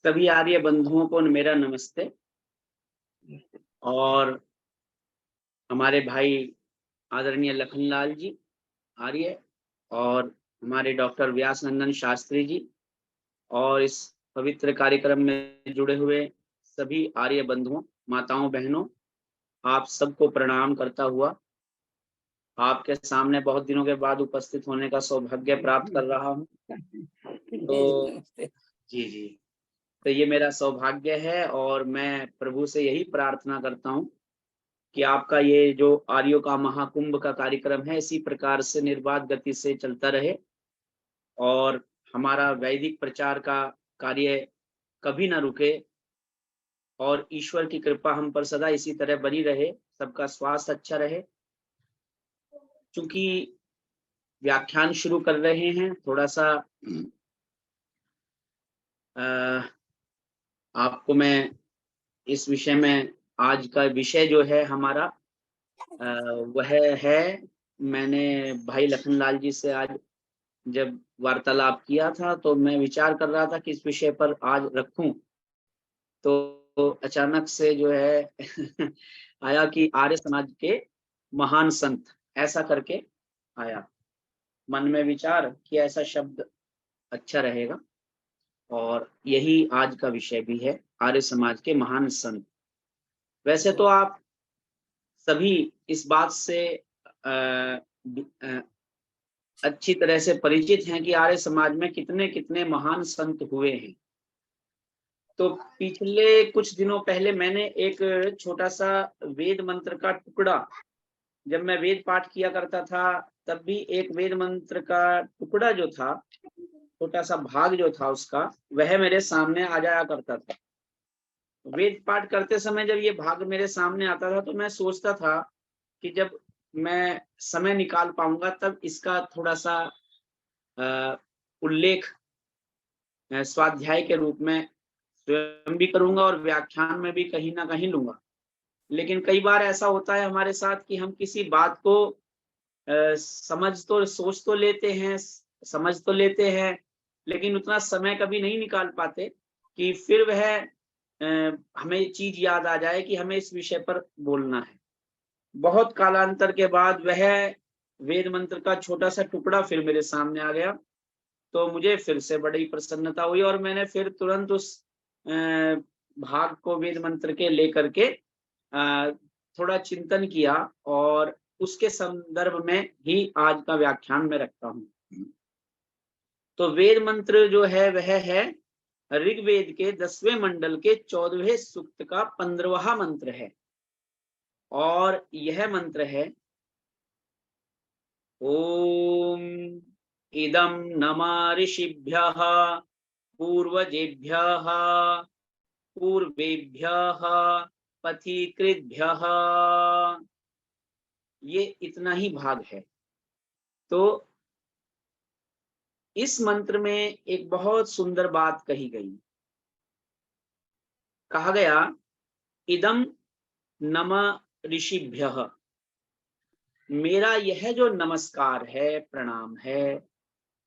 सभी आर्य बंधुओं को मेरा नमस्ते। और हमारे भाई आदरणीय लखनलाल जी आर्य, और हमारे डॉक्टर व्यास नंदन शास्त्री जी, और इस पवित्र कार्यक्रम में जुड़े हुए सभी आर्य बंधुओं, माताओं, बहनों, आप सबको प्रणाम करता हुआ आपके सामने बहुत दिनों के बाद उपस्थित होने का सौभाग्य प्राप्त कर रहा हूँ। तो जी जी, तो ये मेरा सौभाग्य है और मैं प्रभु से यही प्रार्थना करता हूँ कि आपका ये जो आर्यों का महाकुंभ का कार्यक्रम है इसी प्रकार से निर्बाध गति से चलता रहे, और हमारा वैदिक प्रचार का कार्य कभी ना रुके, और ईश्वर की कृपा हम पर सदा इसी तरह बनी रहे, सबका स्वास्थ्य अच्छा रहे। चूंकि व्याख्यान शुरू कर रहे हैं, थोड़ा सा आपको मैं इस विषय में, आज का विषय जो है हमारा वह है, मैंने भाई लखनलाल जी से आज जब वार्तालाप किया था तो मैं विचार कर रहा था कि इस विषय पर आज रखूं, तो अचानक से जो है आया कि आर्य समाज के महान संत, ऐसा करके आया मन में विचार कि ऐसा शब्द अच्छा रहेगा, और यही आज का विषय भी है, आर्य समाज के महान संत। वैसे तो आप सभी इस बात से अच्छी तरह से परिचित हैं कि आर्य समाज में कितने कितने महान संत हुए हैं। तो पिछले कुछ दिनों पहले मैंने एक छोटा सा वेद मंत्र का टुकड़ा, जब मैं वेद पाठ किया करता था तब भी एक वेद मंत्र का टुकड़ा जो था, छोटा सा भाग जो था उसका, वह मेरे सामने आ जाया करता था। वेद पाठ करते समय जब ये भाग मेरे सामने आता था तो मैं सोचता था कि जब मैं समय निकाल पाऊंगा तब इसका थोड़ा सा उल्लेख स्वाध्याय के रूप में स्वयं भी करूंगा और व्याख्यान में भी कहीं ना कहीं लूंगा। लेकिन कई बार ऐसा होता है हमारे साथ कि हम किसी बात को सोच तो लेते हैं, समझ तो लेते हैं, लेकिन उतना समय कभी नहीं निकाल पाते कि फिर वह हमें चीज याद आ जाए कि हमें इस विषय पर बोलना है। बहुत कालांतर के बाद वह वेद मंत्र का छोटा सा टुकड़ा फिर मेरे सामने आ गया, तो मुझे फिर से बड़ी प्रसन्नता हुई और मैंने फिर तुरंत उस भाग को वेद मंत्र के लेकर के थोड़ा चिंतन किया, और उसके संदर्भ में ही आज का व्याख्यान में रखता हूँ। तो वेद मंत्र जो है वह है ऋग्वेद के 10वें मंडल के 14वें सूक्त का 15वां मंत्र है, और यह मंत्र है ओम इदं नमः ऋषिभ्यः पूर्वजेभ्यः पूर्वेभ्यः पथिकृद्भ्यः। ये इतना ही भाग है। तो इस मंत्र में एक बहुत सुंदर बात कही गई। कहा गया इदं नमः ऋषिभ्यः, मेरा यह जो नमस्कार है, प्रणाम है,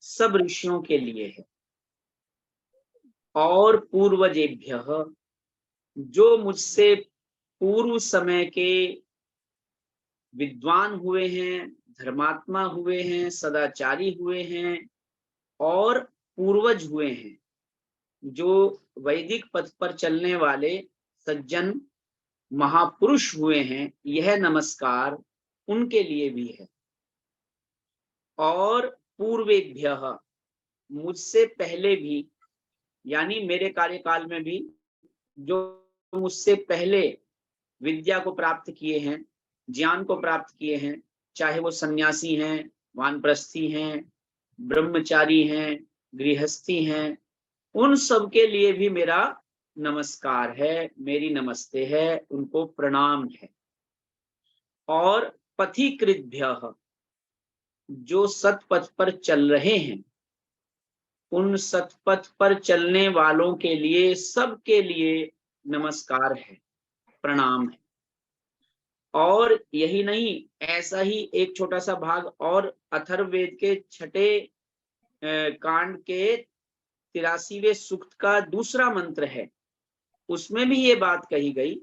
सब ऋषियों के लिए है, और पूर्वजेभ्यः, जो मुझसे पूर्व समय के विद्वान हुए हैं, धर्मात्मा हुए हैं, सदाचारी हुए हैं, और पूर्वज हुए हैं, जो वैदिक पथ पर चलने वाले सज्जन महापुरुष हुए हैं, यह नमस्कार उनके लिए भी है। और पूर्वेभ्यः, मुझसे पहले भी, यानी मेरे कार्यकाल में भी जो मुझसे पहले विद्या को प्राप्त किए हैं, ज्ञान को प्राप्त किए हैं, चाहे वो सन्यासी हैं, वानप्रस्थी हैं, ब्रह्मचारी हैं, गृहस्थी हैं, उन सब के लिए भी मेरा नमस्कार है, मेरी नमस्ते है, उनको प्रणाम है। और पथिकृद्भ्यः, जो सतपथ पर चल रहे हैं, उन सतपथ पर चलने वालों के लिए, सबके लिए नमस्कार है, प्रणाम है। और यही नहीं, ऐसा ही एक छोटा सा भाग और अथर्ववेद के 6ठे कांड के 83वें सूक्त का दूसरा मंत्र है, उसमें भी ये बात कही गई,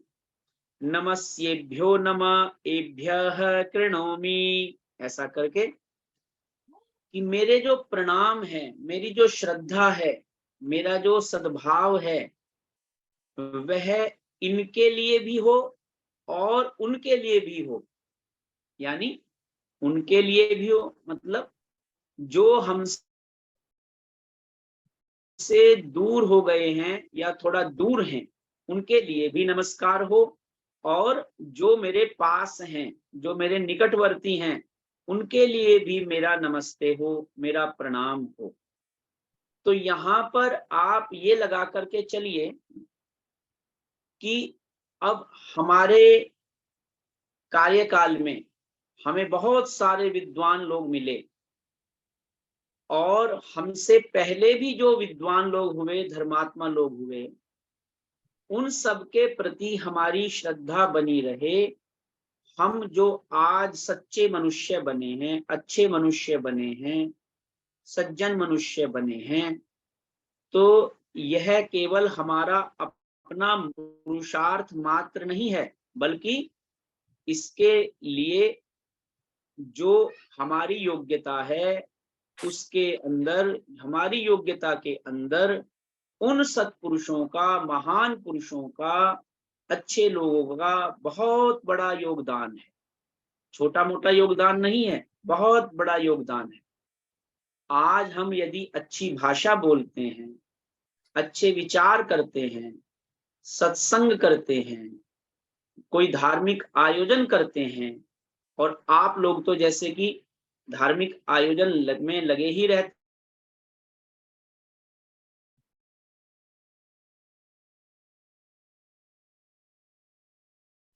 नमस्येभ्यो नमः एभ्यः कृणोमि, ऐसा करके कि मेरे जो प्रणाम है, मेरी जो श्रद्धा है, मेरा जो सद्भाव है, वह इनके लिए भी हो और उनके लिए भी हो। यानी उनके लिए भी हो मतलब जो हमसे दूर हो गए हैं या थोड़ा दूर हैं, उनके लिए भी नमस्कार हो, और जो मेरे पास हैं, जो मेरे निकटवर्ती हैं, उनके लिए भी मेरा नमस्ते हो, मेरा प्रणाम हो। तो यहाँ पर आप ये लगा करके चलिए कि अब हमारे कार्यकाल में हमें बहुत सारे विद्वान लोग मिले, और हमसे पहले भी जो विद्वान लोग हुए, धर्मात्मा लोग हुए, उन सब के प्रति हमारी श्रद्धा बनी रहे। हम जो आज सच्चे मनुष्य बने हैं, अच्छे मनुष्य बने हैं, सज्जन मनुष्य बने हैं, तो यह केवल हमारा अपना पुरुषार्थ मात्र नहीं है, बल्कि इसके लिए जो हमारी योग्यता है, उसके अंदर, हमारी योग्यता के अंदर उन सत्पुरुषों का, महान पुरुषों का, अच्छे लोगों का बहुत बड़ा योगदान है। छोटा मोटा योगदान नहीं है, बहुत बड़ा योगदान है। आज हम यदि अच्छी भाषा बोलते हैं, अच्छे विचार करते हैं, सत्संग करते हैं, कोई धार्मिक आयोजन करते हैं, और आप लोग तो जैसे कि धार्मिक आयोजन में लगे ही रहते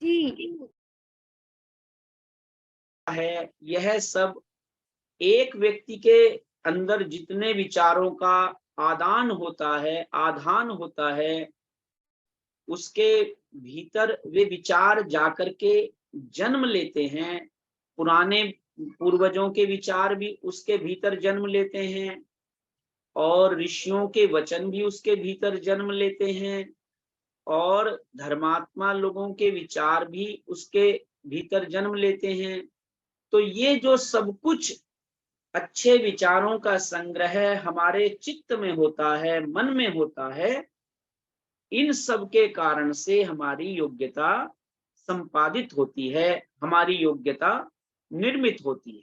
जी। है, यह सब एक व्यक्ति के अंदर जितने विचारों का आदान होता है, आधान होता है, उसके भीतर वे विचार जाकर के जन्म लेते हैं। पुराने पूर्वजों के विचार भी उसके भीतर जन्म लेते हैं, और ऋषियों के वचन भी उसके भीतर जन्म लेते हैं, और धर्मात्मा लोगों के विचार भी उसके भीतर जन्म लेते हैं। तो ये जो सब कुछ अच्छे विचारों का संग्रह हमारे चित्त में होता है, मन में होता है, इन सब के कारण से हमारी योग्यता संपादित होती है, हमारी योग्यता निर्मित होती है।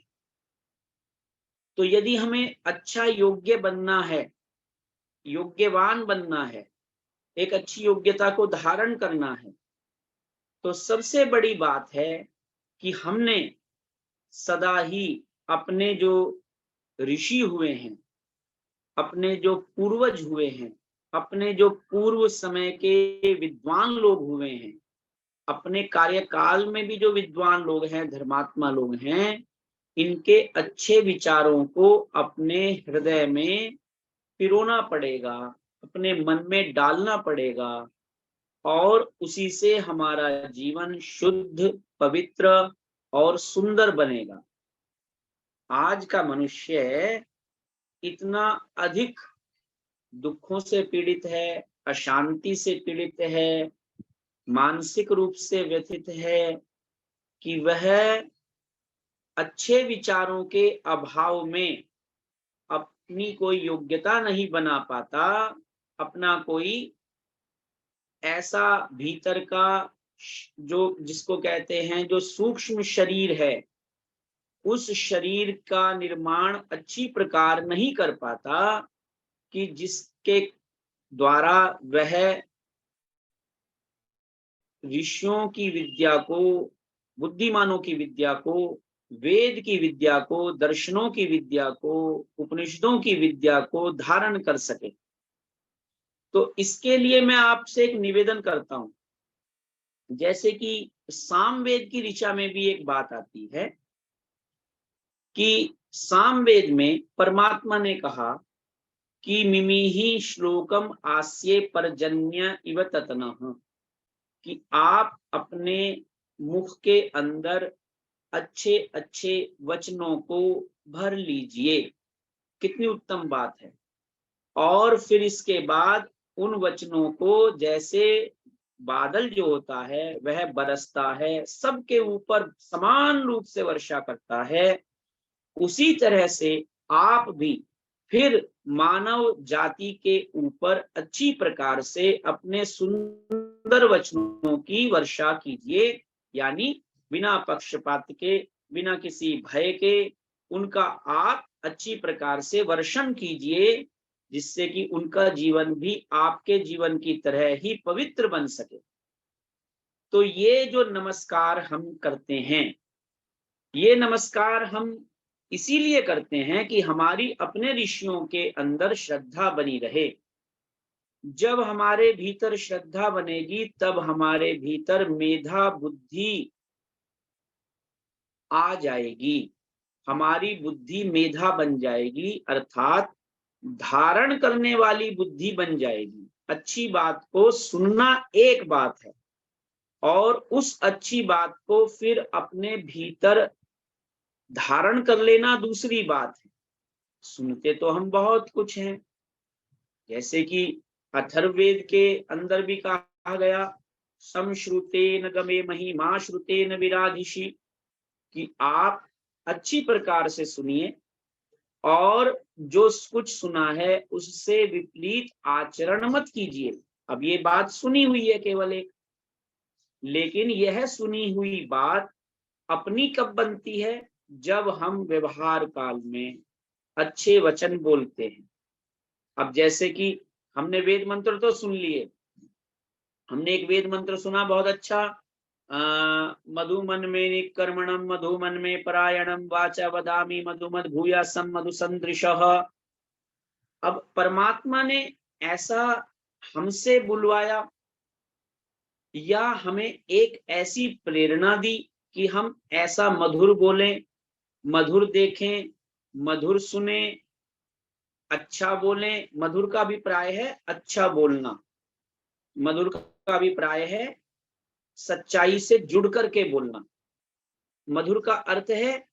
तो यदि हमें अच्छा योग्य बनना है, योग्यवान बनना है, एक अच्छी योग्यता को धारण करना है, तो सबसे बड़ी बात है कि हमने सदा ही अपने जो ऋषि हुए हैं, अपने जो पूर्वज हुए हैं, अपने जो पूर्व समय के विद्वान लोग हुए हैं, अपने कार्यकाल में भी जो विद्वान लोग हैं, धर्मात्मा लोग हैं, इनके अच्छे विचारों को अपने हृदय में पिरोना पड़ेगा, अपने मन में डालना पड़ेगा, और उसी से हमारा जीवन शुद्ध, पवित्र और सुंदर बनेगा। आज का मनुष्य इतना अधिक दुखों से पीड़ित है, अशांति से पीड़ित है, मानसिक रूप से व्यथित है, कि वह अच्छे विचारों के अभाव में अपनी कोई योग्यता नहीं बना पाता, अपना कोई ऐसा भीतर का जो जिसको कहते हैं जो सूक्ष्म शरीर है, उस शरीर का निर्माण अच्छी प्रकार नहीं कर पाता, कि जिसके द्वारा वह ऋषियों की विद्या को, बुद्धिमानों की विद्या को, वेद की विद्या को, दर्शनों की विद्या को, उपनिषदों की विद्या को धारण कर सके। तो इसके लिए मैं आपसे एक निवेदन करता हूं, जैसे कि सामवेद की ऋचा में भी एक बात आती है कि सामवेद में परमात्मा ने कहा कि मिमिहि श्लोकम आस्ये परजन्य इव ततनः, कि आप अपने मुख के अंदर अच्छे अच्छे वचनों को भर लीजिए। कितनी उत्तम बात है। और फिर इसके बाद उन वचनों को जैसे बादल जो होता है वह बरसता है, सबके ऊपर समान रूप से वर्षा करता है, उसी तरह से आप भी फिर मानव जाति के ऊपर अच्छी प्रकार से अपने सुंदर वचनों की वर्षा कीजिए, यानी बिना पक्षपात के, बिना किसी भय के उनका आप अच्छी प्रकार से वर्षण कीजिए, जिससे कि उनका जीवन भी आपके जीवन की तरह ही पवित्र बन सके। तो ये जो नमस्कार हम करते हैं, ये नमस्कार हम इसीलिए करते हैं कि हमारी अपने ऋषियों के अंदर श्रद्धा बनी रहे। जब हमारे भीतर श्रद्धा बनेगी तब हमारे भीतर मेधा बुद्धि आ जाएगी, हमारी बुद्धि मेधा बन जाएगी, अर्थात धारण करने वाली बुद्धि बन जाएगी। अच्छी बात को सुनना एक बात है और उस अच्छी बात को फिर अपने भीतर धारण कर लेना दूसरी बात है। सुनते तो हम बहुत कुछ हैं, जैसे कि अथर्ववेद के अंदर भी कहा गया, समश्रुतेन गमे महिमा श्रुतेन विराधिषि, कि आप अच्छी प्रकार से सुनिए और जो कुछ सुना है उससे विपरीत आचरण मत कीजिए। अब ये बात सुनी हुई है केवल एक, लेकिन यह सुनी हुई बात अपनी कब बनती है? जब हम व्यवहार काल में अच्छे वचन बोलते हैं। अब जैसे कि हमने वेद मंत्र तो सुन लिए, हमने एक वेद मंत्र सुना बहुत अच्छा, मधुमन में कर्मणम मधुमन में परायणम वाचा वदामि मधुमद भूयासम मधुसंदृशः। अब परमात्मा ने ऐसा हमसे बुलवाया या हमें एक ऐसी प्रेरणा दी कि हम ऐसा मधुर बोलें, मधुर देखें, मधुर सुने, अच्छा बोलें। मधुर का अभिप्राय है अच्छा बोलना, मधुर का अभिप्राय है सच्चाई से जुड़ करके बोलना। मधुर का अर्थ है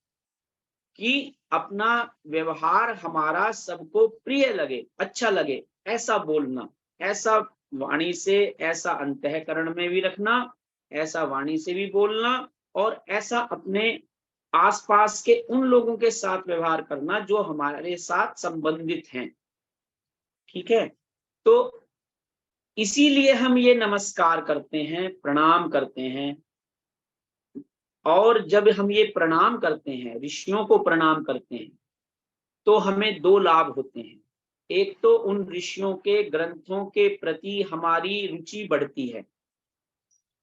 कि अपना व्यवहार हमारा सबको प्रिय लगे, अच्छा लगे, ऐसा बोलना, ऐसा वाणी से, ऐसा अंतःकरण में भी रखना, ऐसा वाणी से भी बोलना, और ऐसा अपने आसपास के उन लोगों के साथ व्यवहार करना जो हमारे साथ संबंधित हैं। ठीक है, तो इसीलिए हम ये नमस्कार करते हैं, प्रणाम करते हैं। और जब हम ये प्रणाम करते हैं, ऋषियों को प्रणाम करते हैं, तो हमें दो लाभ होते हैं। एक तो उन ऋषियों के ग्रंथों के प्रति हमारी रुचि बढ़ती है,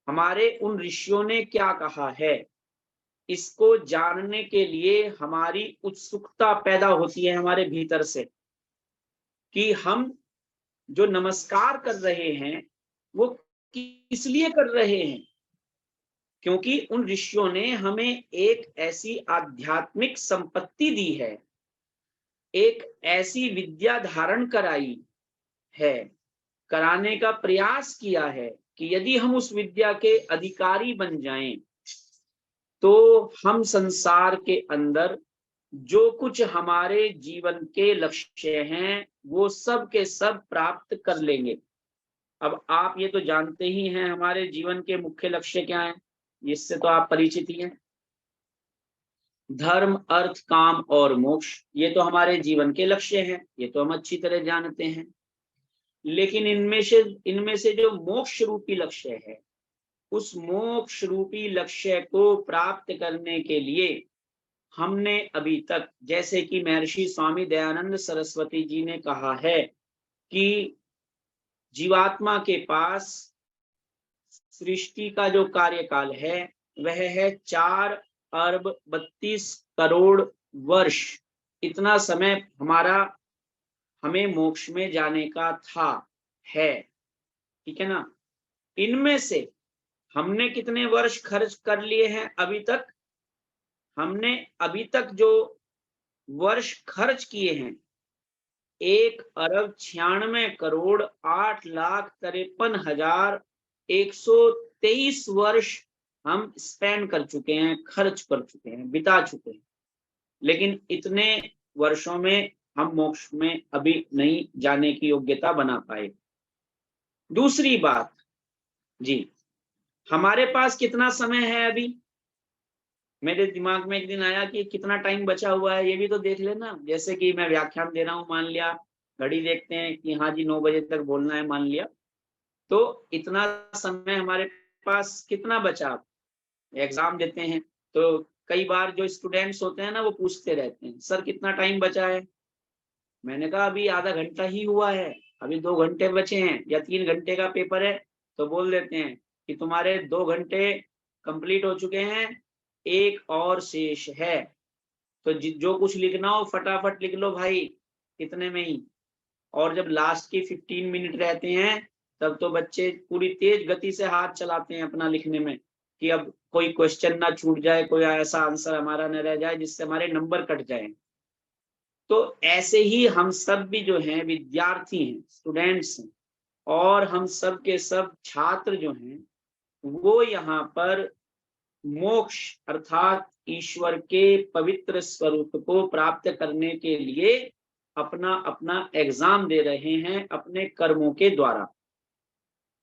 हमारे उन ऋषियों ने क्या कहा है इसको जानने के लिए हमारी उत्सुकता पैदा होती है हमारे भीतर से, कि हम जो नमस्कार कर रहे हैं वो किस लिए कर रहे हैं, क्योंकि उन ऋषियों ने हमें एक ऐसी आध्यात्मिक संपत्ति दी है, एक ऐसी विद्या धारण कराई है, कराने का प्रयास किया है कि यदि हम उस विद्या के अधिकारी बन जाएं तो हम संसार के अंदर जो कुछ हमारे जीवन के लक्ष्य हैं वो सब के सब प्राप्त कर लेंगे। अब आप ये तो जानते ही हैं हमारे जीवन के मुख्य लक्ष्य क्या हैं, इससे तो आप परिचित ही हैं। धर्म, अर्थ, काम और मोक्ष, ये तो हमारे जीवन के लक्ष्य हैं, ये तो हम अच्छी तरह जानते हैं। लेकिन इनमें से जो मोक्ष रूपी लक्ष्य है, उस मोक्ष रूपी लक्ष्य को प्राप्त करने के लिए हमने अभी तक, जैसे कि महर्षि स्वामी दयानंद सरस्वती जी ने कहा है कि जीवात्मा के पास सृष्टि का जो कार्यकाल है वह है 4 अरब 32 करोड़ वर्ष। इतना समय हमें मोक्ष में जाने का था, है, ठीक है ना। इनमें से हमने कितने वर्ष खर्च कर लिए हैं अभी तक? हमने अभी तक जो वर्ष खर्च किए हैं 1 अरब 96 करोड़ 8,53,123 वर्ष हम स्पेंड कर चुके हैं, खर्च कर चुके हैं, बिता चुके हैं। लेकिन इतने वर्षों में हम मोक्ष में अभी नहीं जाने की योग्यता बना पाए। दूसरी बात जी, हमारे पास कितना समय है अभी? मेरे दिमाग में एक दिन आया कि कितना टाइम बचा हुआ है, ये भी तो देख लेना। जैसे कि मैं व्याख्यान दे रहा हूँ, मान लिया घड़ी देखते हैं कि हाँ जी 9 बजे तक बोलना है, मान लिया, तो इतना समय हमारे पास कितना बचा? एग्जाम देते हैं तो कई बार जो स्टूडेंट्स होते हैं ना, वो पूछते रहते हैं, सर कितना टाइम बचा है? मैंने कहा अभी आधा घंटा ही हुआ है, अभी 2 घंटे बचे हैं या 3 घंटे का पेपर है। तो बोल देते हैं कि तुम्हारे 2 घंटे कंप्लीट हो चुके हैं, एक और शेष है। तो जो कुछ लिखना हो फटाफट लिख लो भाई, इतने में ही। और जब लास्ट की 15 मिनट रहते हैं, तब तो बच्चे पूरी तेज गति से हाथ चलाते हैं अपना लिखने में, कि अब कोई क्वेश्चन ना छूट जाए, कोई ऐसा आंसर हमारा न रह जाए जिससे हमारे नंबर कट जाए। तो ऐसे ही हम सब भी जो हैं विद्यार्थी हैं, स्टूडेंट्स हैं, और हम सब के सब छात्र जो हैं, वो यहाँ पर मोक्ष अर्थात ईश्वर के पवित्र स्वरूप को प्राप्त करने के लिए अपना अपना एग्जाम दे रहे हैं अपने कर्मों के द्वारा।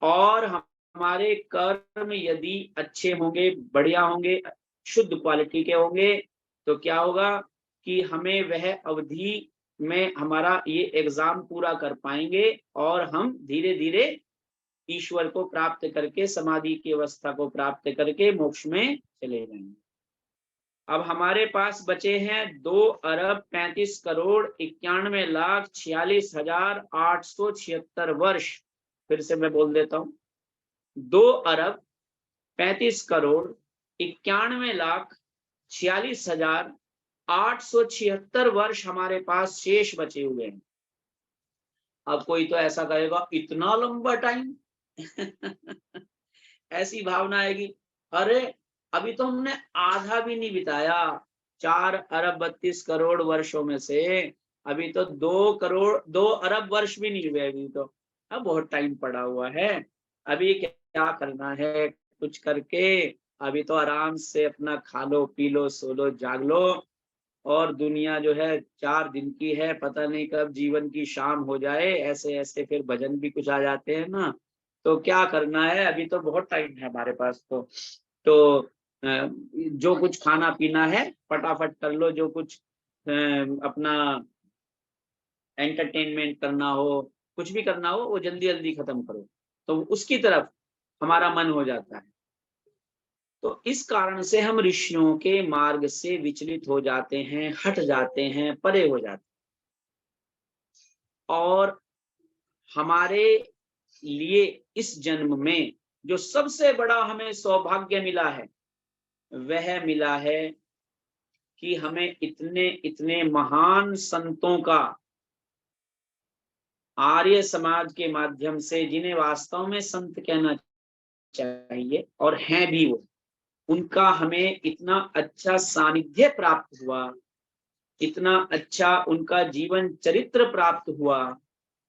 और हमारे कर्म यदि अच्छे होंगे, बढ़िया होंगे, शुद्ध क्वालिटी के होंगे, तो क्या होगा कि हमें वह अवधि में हमारा ये एग्जाम पूरा कर पाएंगे और हम धीरे धीरे ईश्वर को प्राप्त करके, समाधि की अवस्था को प्राप्त करके मोक्ष में चले जाएंगे। अब हमारे पास बचे हैं 2,35,91,46,876 वर्ष। फिर से मैं बोल देता हूँ, 2,35,91,46,876 वर्ष हमारे पास शेष बचे हुए हैं। अब कोई तो ऐसा कहेगा इतना लंबा टाइम ऐसी भावना आएगी, अरे अभी तो हमने आधा भी नहीं बिताया, 4,32,करोड़ वर्षों में से अभी तो 2 अरब वर्ष भी नहीं हुए अभी तो। अब बहुत टाइम पड़ा हुआ है, अभी क्या करना है, कुछ करके अभी तो आराम से अपना खा लो, पी लो, सो लो, जाग लो। और दुनिया जो है 4 दिन की है, पता नहीं कब जीवन की शाम हो जाए। ऐसे ऐसे फिर भजन भी कुछ आ जाते हैं ना, तो क्या करना है, अभी तो बहुत टाइम है हमारे पास। तो जो कुछ खाना पीना है फटाफट कर लो, जो कुछ अपना एंटरटेनमेंट करना हो, कुछ भी करना हो, वो जल्दी जल्दी खत्म करो, तो उसकी तरफ हमारा मन हो जाता है। तो इस कारण से हम ऋषियों के मार्ग से विचलित हो जाते हैं, हट जाते हैं, परे हो जाते हैं। और हमारे लिए इस जन्म में जो सबसे बड़ा हमें सौभाग्य मिला है, वह मिला है कि हमें इतने इतने महान संतों का, आर्य समाज के माध्यम से, जिन्हें वास्तव में संत कहना चाहिए और हैं भी वो, उनका हमें इतना अच्छा सानिध्य प्राप्त हुआ, इतना अच्छा उनका जीवन चरित्र प्राप्त हुआ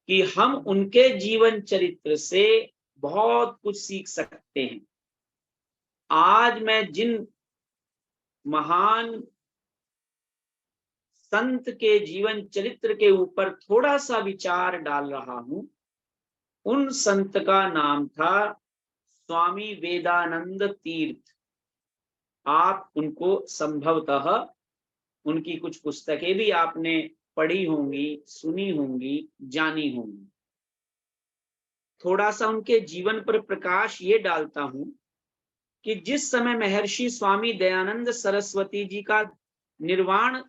कि हम उनके जीवन चरित्र से बहुत कुछ सीख सकते हैं। आज मैं जिन महान संत के जीवन चरित्र के ऊपर थोड़ा सा विचार डाल रहा हूं, उन संत का नाम था स्वामी वेदानंद तीर्थ। आप उनको संभवतः, उनकी कुछ पुस्तकें भी आपने पढ़ी होंगी, सुनी होंगी, जानी होंगी। थोड़ा सा उनके जीवन पर प्रकाश ये डालता हूं कि जिस समय महर्षि स्वामी दयानंद सरस्वती जी का निर्वाण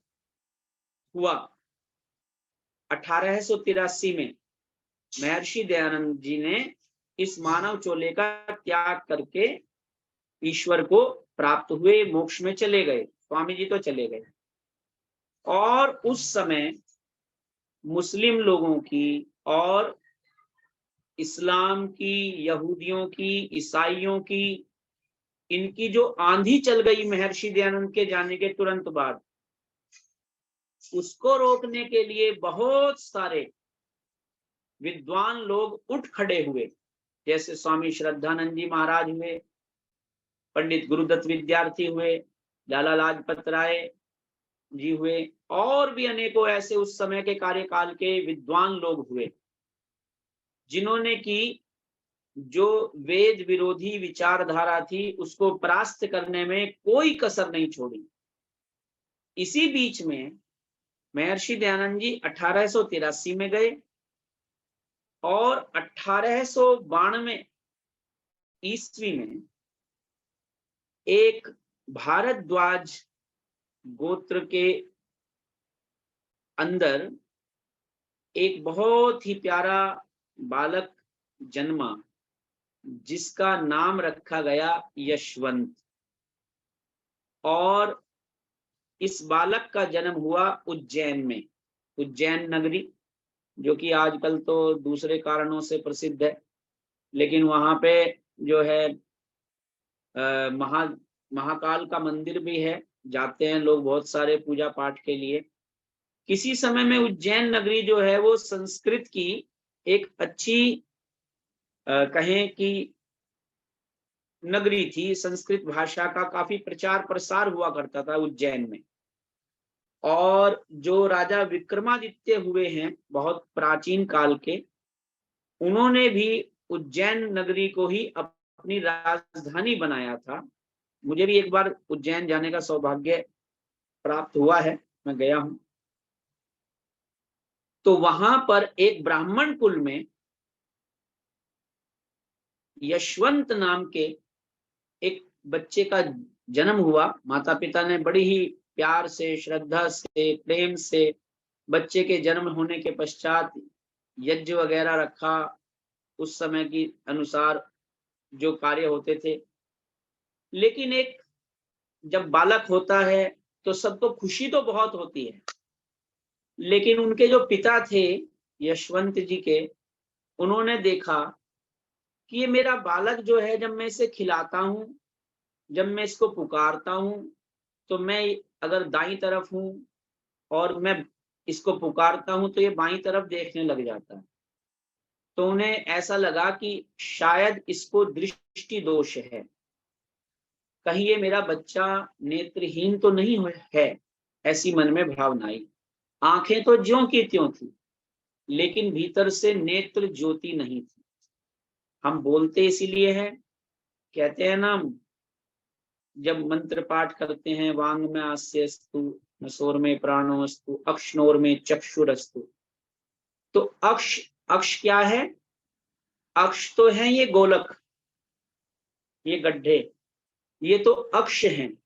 हुआ 1883 में, महर्षि दयानंद जी ने इस मानव चोले का त्याग करके ईश्वर को प्राप्त हुए, मोक्ष में चले गए। स्वामी जी तो चले गए। और उस समय मुस्लिम लोगों की और इस्लाम की, यहूदियों की, ईसाइयों की, इनकी जो आंधी चल गई महर्षि दयानंद के जाने के तुरंत बाद, उसको रोकने के लिए बहुत सारे विद्वान लोग उठ खड़े हुए। जैसे स्वामी श्रद्धानंद जी महाराज हुए, पंडित गुरुदत्त विद्यार्थी हुए, लाला लाजपत राय, जी हुए, और भी अनेकों ऐसे उस समय के कार्यकाल के विद्वान लोग हुए जिन्होंने की जो वेद विरोधी विचारधारा थी उसको परास्त करने में कोई कसर नहीं छोड़ी। इसी बीच में महर्षि दयानंद जी 1883 में गए और 1892 ईस्वी में एक भारद्वाज गोत्र के अंदर एक बहुत ही प्यारा बालक जन्मा जिसका नाम रखा गया यशवंत। और इस बालक का जन्म हुआ उज्जैन में, उज्जैन नगरी, जो कि आजकल तो दूसरे कारणों से प्रसिद्ध है, लेकिन वहां पे जो है महाकाल का मंदिर भी है, जाते हैं लोग बहुत सारे पूजा पाठ के लिए। किसी समय में उज्जैन नगरी जो है वो संस्कृत की एक अच्छी कहें कि नगरी थी। संस्कृत भाषा का काफी प्रचार प्रसार हुआ करता था उज्जैन में। और जो राजा विक्रमादित्य हुए हैं बहुत प्राचीन काल के, उन्होंने भी उज्जैन नगरी को ही अपनी राजधानी बनाया था। मुझे भी एक बार उज्जैन जाने का सौभाग्य प्राप्त हुआ है, मैं गया हूं। तो वहां पर एक ब्राह्मण कुल में यशवंत नाम के एक बच्चे का जन्म हुआ। माता पिता ने बड़ी ही प्यार से, श्रद्धा से, प्रेम से बच्चे के जन्म होने के पश्चात यज्ञ वगैरह रखा। उस समय की अनुसार जो कार्य होते थे। लेकिन एक जब बालक होता है तो सबको खुशी तो बहुत होती है, लेकिन उनके जो पिता थे यशवंत जी के, उन्होंने देखा कि ये मेरा बालक जो है, जब मैं इसे खिलाता हूं, जब मैं इसको पुकारता हूं, तो मैं अगर दाईं तरफ हूं और मैं इसको पुकारता हूं तो ये बाईं तरफ देखने लग जाता है। तो उन्हें ऐसा लगा कि शायद इसको दृष्टि दोष है, कहीं ये मेरा बच्चा नेत्रहीन तो नहीं है। ऐसी मन में भावना आई। आंखें तो ज्यों की त्यों थी, लेकिन भीतर से नेत्र ज्योति नहीं थी। हम बोलते इसीलिए हैं, कहते हैं ना, जब मंत्र पाठ करते हैं, वांग में आस्यस्तु, नसोर में प्राणोस्तु, अक्षनोर में चक्षुरस्तु। तो अक्ष, अक्ष क्या है? अक्ष तो है ये गोलक, ये गड्ढे, ये तो अक्ष हैं।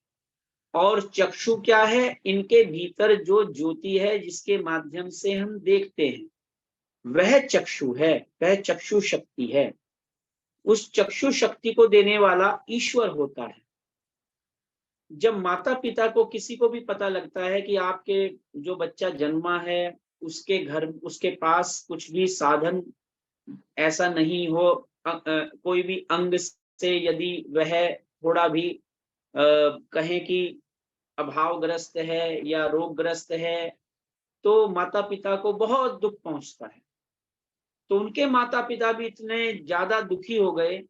और चक्षु क्या है? इनके भीतर जो ज्योति है जिसके माध्यम से हम देखते हैं, वह चक्षु है, वह चक्षु शक्ति है। उस चक्षु शक्ति को देने वाला ईश्वर होता है। जब माता पिता को, किसी को भी पता लगता है कि आपके जो बच्चा जन्मा है उसके घर, उसके पास कुछ भी साधन ऐसा नहीं हो, कोई भी अंग से यदि वह थोड़ा भी कहें कि अभावग्रस्त है या रोगग्रस्त है, तो माता पिता को बहुत दुख पहुंचता है। तो उनके माता पिता भी इतने ज्यादा दुखी हो गए।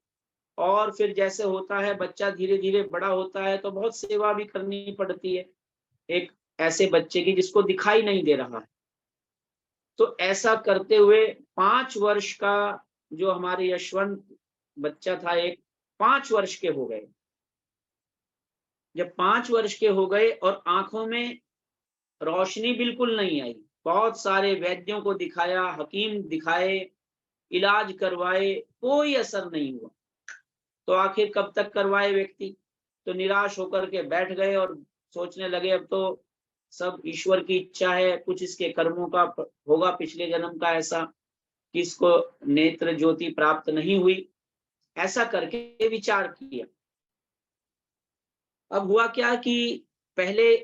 और फिर जैसे होता है, बच्चा धीरे धीरे बड़ा होता है तो बहुत सेवा भी करनी पड़ती है एक ऐसे बच्चे की जिसको दिखाई नहीं दे रहा है। तो ऐसा करते हुए 5 वर्ष का जो हमारे यशवंत बच्चा था, एक 5 वर्ष के हो गए। जब 5 वर्ष के हो गए और आंखों में रोशनी बिल्कुल नहीं आई, बहुत सारे वैद्यों को दिखाया, हकीम दिखाए, इलाज करवाए, कोई असर नहीं हुआ। तो आखिर कब तक करवाए व्यक्ति? तो निराश होकर के बैठ गए और सोचने लगे अब तो सब ईश्वर की इच्छा है, कुछ इसके कर्मों का होगा पिछले जन्म का ऐसा कि इसको नेत्र ज्योति प्राप्त नहीं हुई। ऐसा करके विचार किया। अब हुआ क्या कि पहले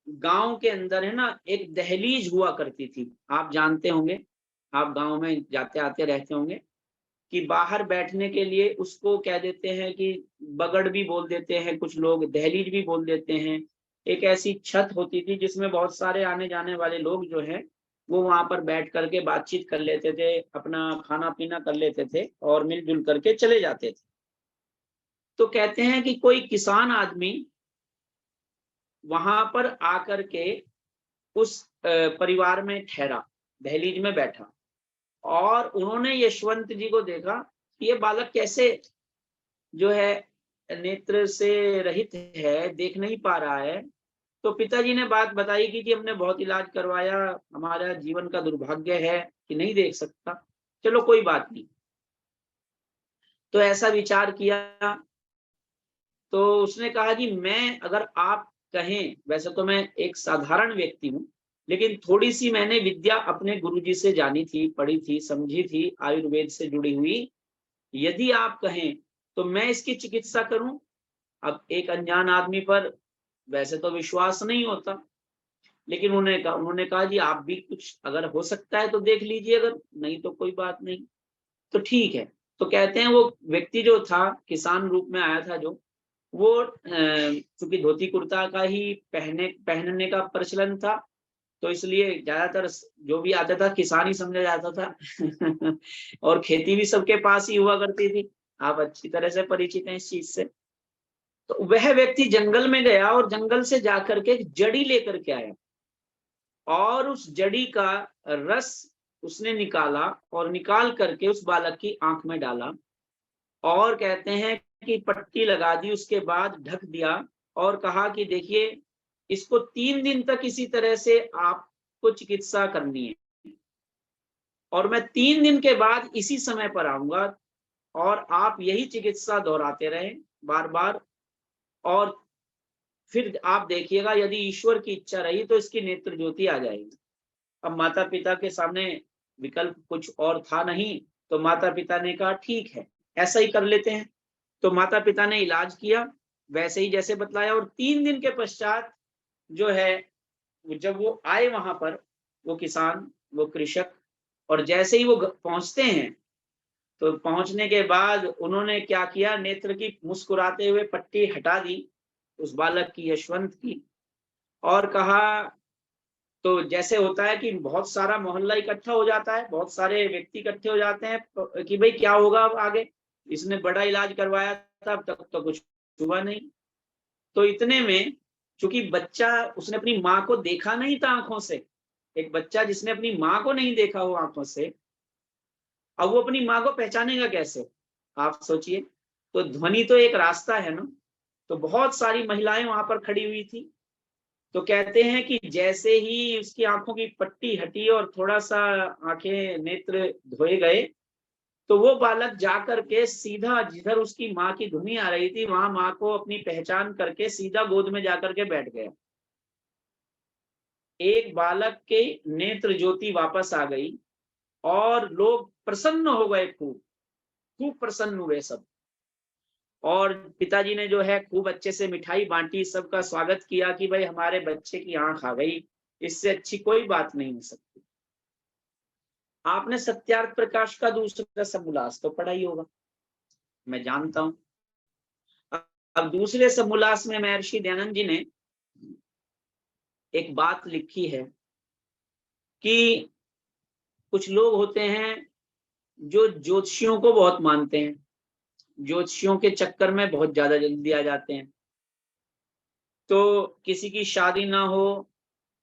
गांव के अंदर है ना, एक दहलीज हुआ करती थी, आप जानते होंगे, आप गांव में जाते आते रहते होंगे, कि बाहर बैठने के लिए उसको कह देते हैं कि बगड़ भी बोल देते हैं कुछ लोग, दहलीज भी बोल देते हैं। एक ऐसी छत होती थी जिसमें बहुत सारे आने जाने वाले लोग जो हैं वो वहां पर बैठ करके बातचीत कर लेते थे, अपना खाना पीना कर लेते थे और मिलजुल करके चले जाते थे। तो कहते हैं कि कोई किसान आदमी वहां पर आकर के उस परिवार में ठहरा, दहलीज में बैठा और उन्होंने यशवंत जी को देखा कि ये बालक कैसे जो है नेत्र से रहित है, देख नहीं पा रहा है। तो पिताजी ने बात बताई कि जी हमने बहुत इलाज करवाया, हमारा जीवन का दुर्भाग्य है कि नहीं देख सकता, चलो कोई बात नहीं। तो ऐसा विचार किया तो उसने कहा कि मैं, अगर आप कहें, वैसे तो मैं एक साधारण व्यक्ति हूँ, लेकिन थोड़ी सी मैंने विद्या अपने गुरुजी से जानी थी, पढ़ी थी, समझी थी, आयुर्वेद से जुड़ी हुई। यदि आप कहें तो मैं इसकी चिकित्सा करूं। अब एक अनजान आदमी पर वैसे तो विश्वास नहीं होता, लेकिन उन्होंने कहा जी आप भी कुछ अगर हो सकता है तो देख लीजिए, अगर नहीं तो कोई बात नहीं। तो ठीक है। तो कहते हैं वो व्यक्ति जो था, किसान रूप में आया था जो, वो चूंकि धोती कुर्ता का ही पहनने का प्रचलन था, तो इसलिए ज्यादातर जो भी आता था किसान ही समझा जाता था। और खेती भी सबके पास ही हुआ करती थी, आप अच्छी तरह से परिचित हैं इस चीज से। तो वह व्यक्ति जंगल में गया और जंगल से जाकर के एक जड़ी लेकर के आया और उस जड़ी का रस उसने निकाला और निकाल करके उस बालक की आंख में डाला और कहते हैं कि पट्टी लगा दी, उसके बाद ढक दिया और कहा कि देखिए इसको 3 दिन तक इसी तरह से आपको चिकित्सा करनी है और मैं 3 दिन के बाद इसी समय पर आऊंगा और आप यही चिकित्सा दोहराते रहें बार बार, और फिर आप देखिएगा यदि ईश्वर की इच्छा रही तो इसकी नेत्र ज्योति आ जाएगी। अब माता पिता के सामने विकल्प कुछ और था नहीं, तो माता पिता ने कहा ठीक है ऐसा ही कर लेते हैं। तो माता पिता ने इलाज किया वैसे ही जैसे बतलाया, और 3 दिन के पश्चात जो है जब वो आए वहां पर, वो किसान, वो कृषक, और जैसे ही वो पहुंचते हैं तो पहुंचने के बाद उन्होंने क्या किया, नेत्र की मुस्कुराते हुए पट्टी हटा दी उस बालक की, यशवंत की, और कहा, तो जैसे होता है कि बहुत सारा मोहल्ला इकट्ठा हो जाता है, बहुत सारे व्यक्ति इकट्ठे हो जाते हैं कि भाई क्या होगा अब आगे, इसने बड़ा इलाज करवाया था अब तक तो कुछ हुआ नहीं। तो इतने में चूंकि बच्चा, उसने अपनी माँ को देखा नहीं था आंखों से, एक बच्चा जिसने अपनी माँ को नहीं देखा हो आंखों से, अब वो अपनी माँ को पहचानेगा कैसे, आप सोचिए। तो ध्वनि तो एक रास्ता है ना। तो बहुत सारी महिलाएं वहां पर खड़ी हुई थी। तो कहते हैं कि जैसे ही उसकी आंखों की पट्टी हटी और थोड़ा सा आंखें, नेत्र धोए गए, तो वो बालक जाकर के सीधा जिधर उसकी माँ की धुनी आ रही थी वहां माँ को अपनी पहचान करके सीधा गोद में जाकर के बैठ गया। एक बालक के नेत्र ज्योति वापस आ गई और लोग प्रसन्न हो गए, खूब खूब प्रसन्न हुए सब। और पिताजी ने जो है खूब अच्छे से मिठाई बांटी, सबका स्वागत किया कि भाई हमारे बच्चे की आंख आ गई, इससे अच्छी कोई बात नहीं हो सकती। आपने सत्यार्थ प्रकाश का दूसरा समोल्लास तो पढ़ा ही होगा, मैं जानता हूं। अब दूसरे समोल्लास में महर्षि दयानंद जी ने एक बात लिखी है कि कुछ लोग होते हैं जो ज्योतिषियों को बहुत मानते हैं, ज्योतिषियों के चक्कर में बहुत ज्यादा जल्दी आ जाते हैं। तो किसी की शादी ना हो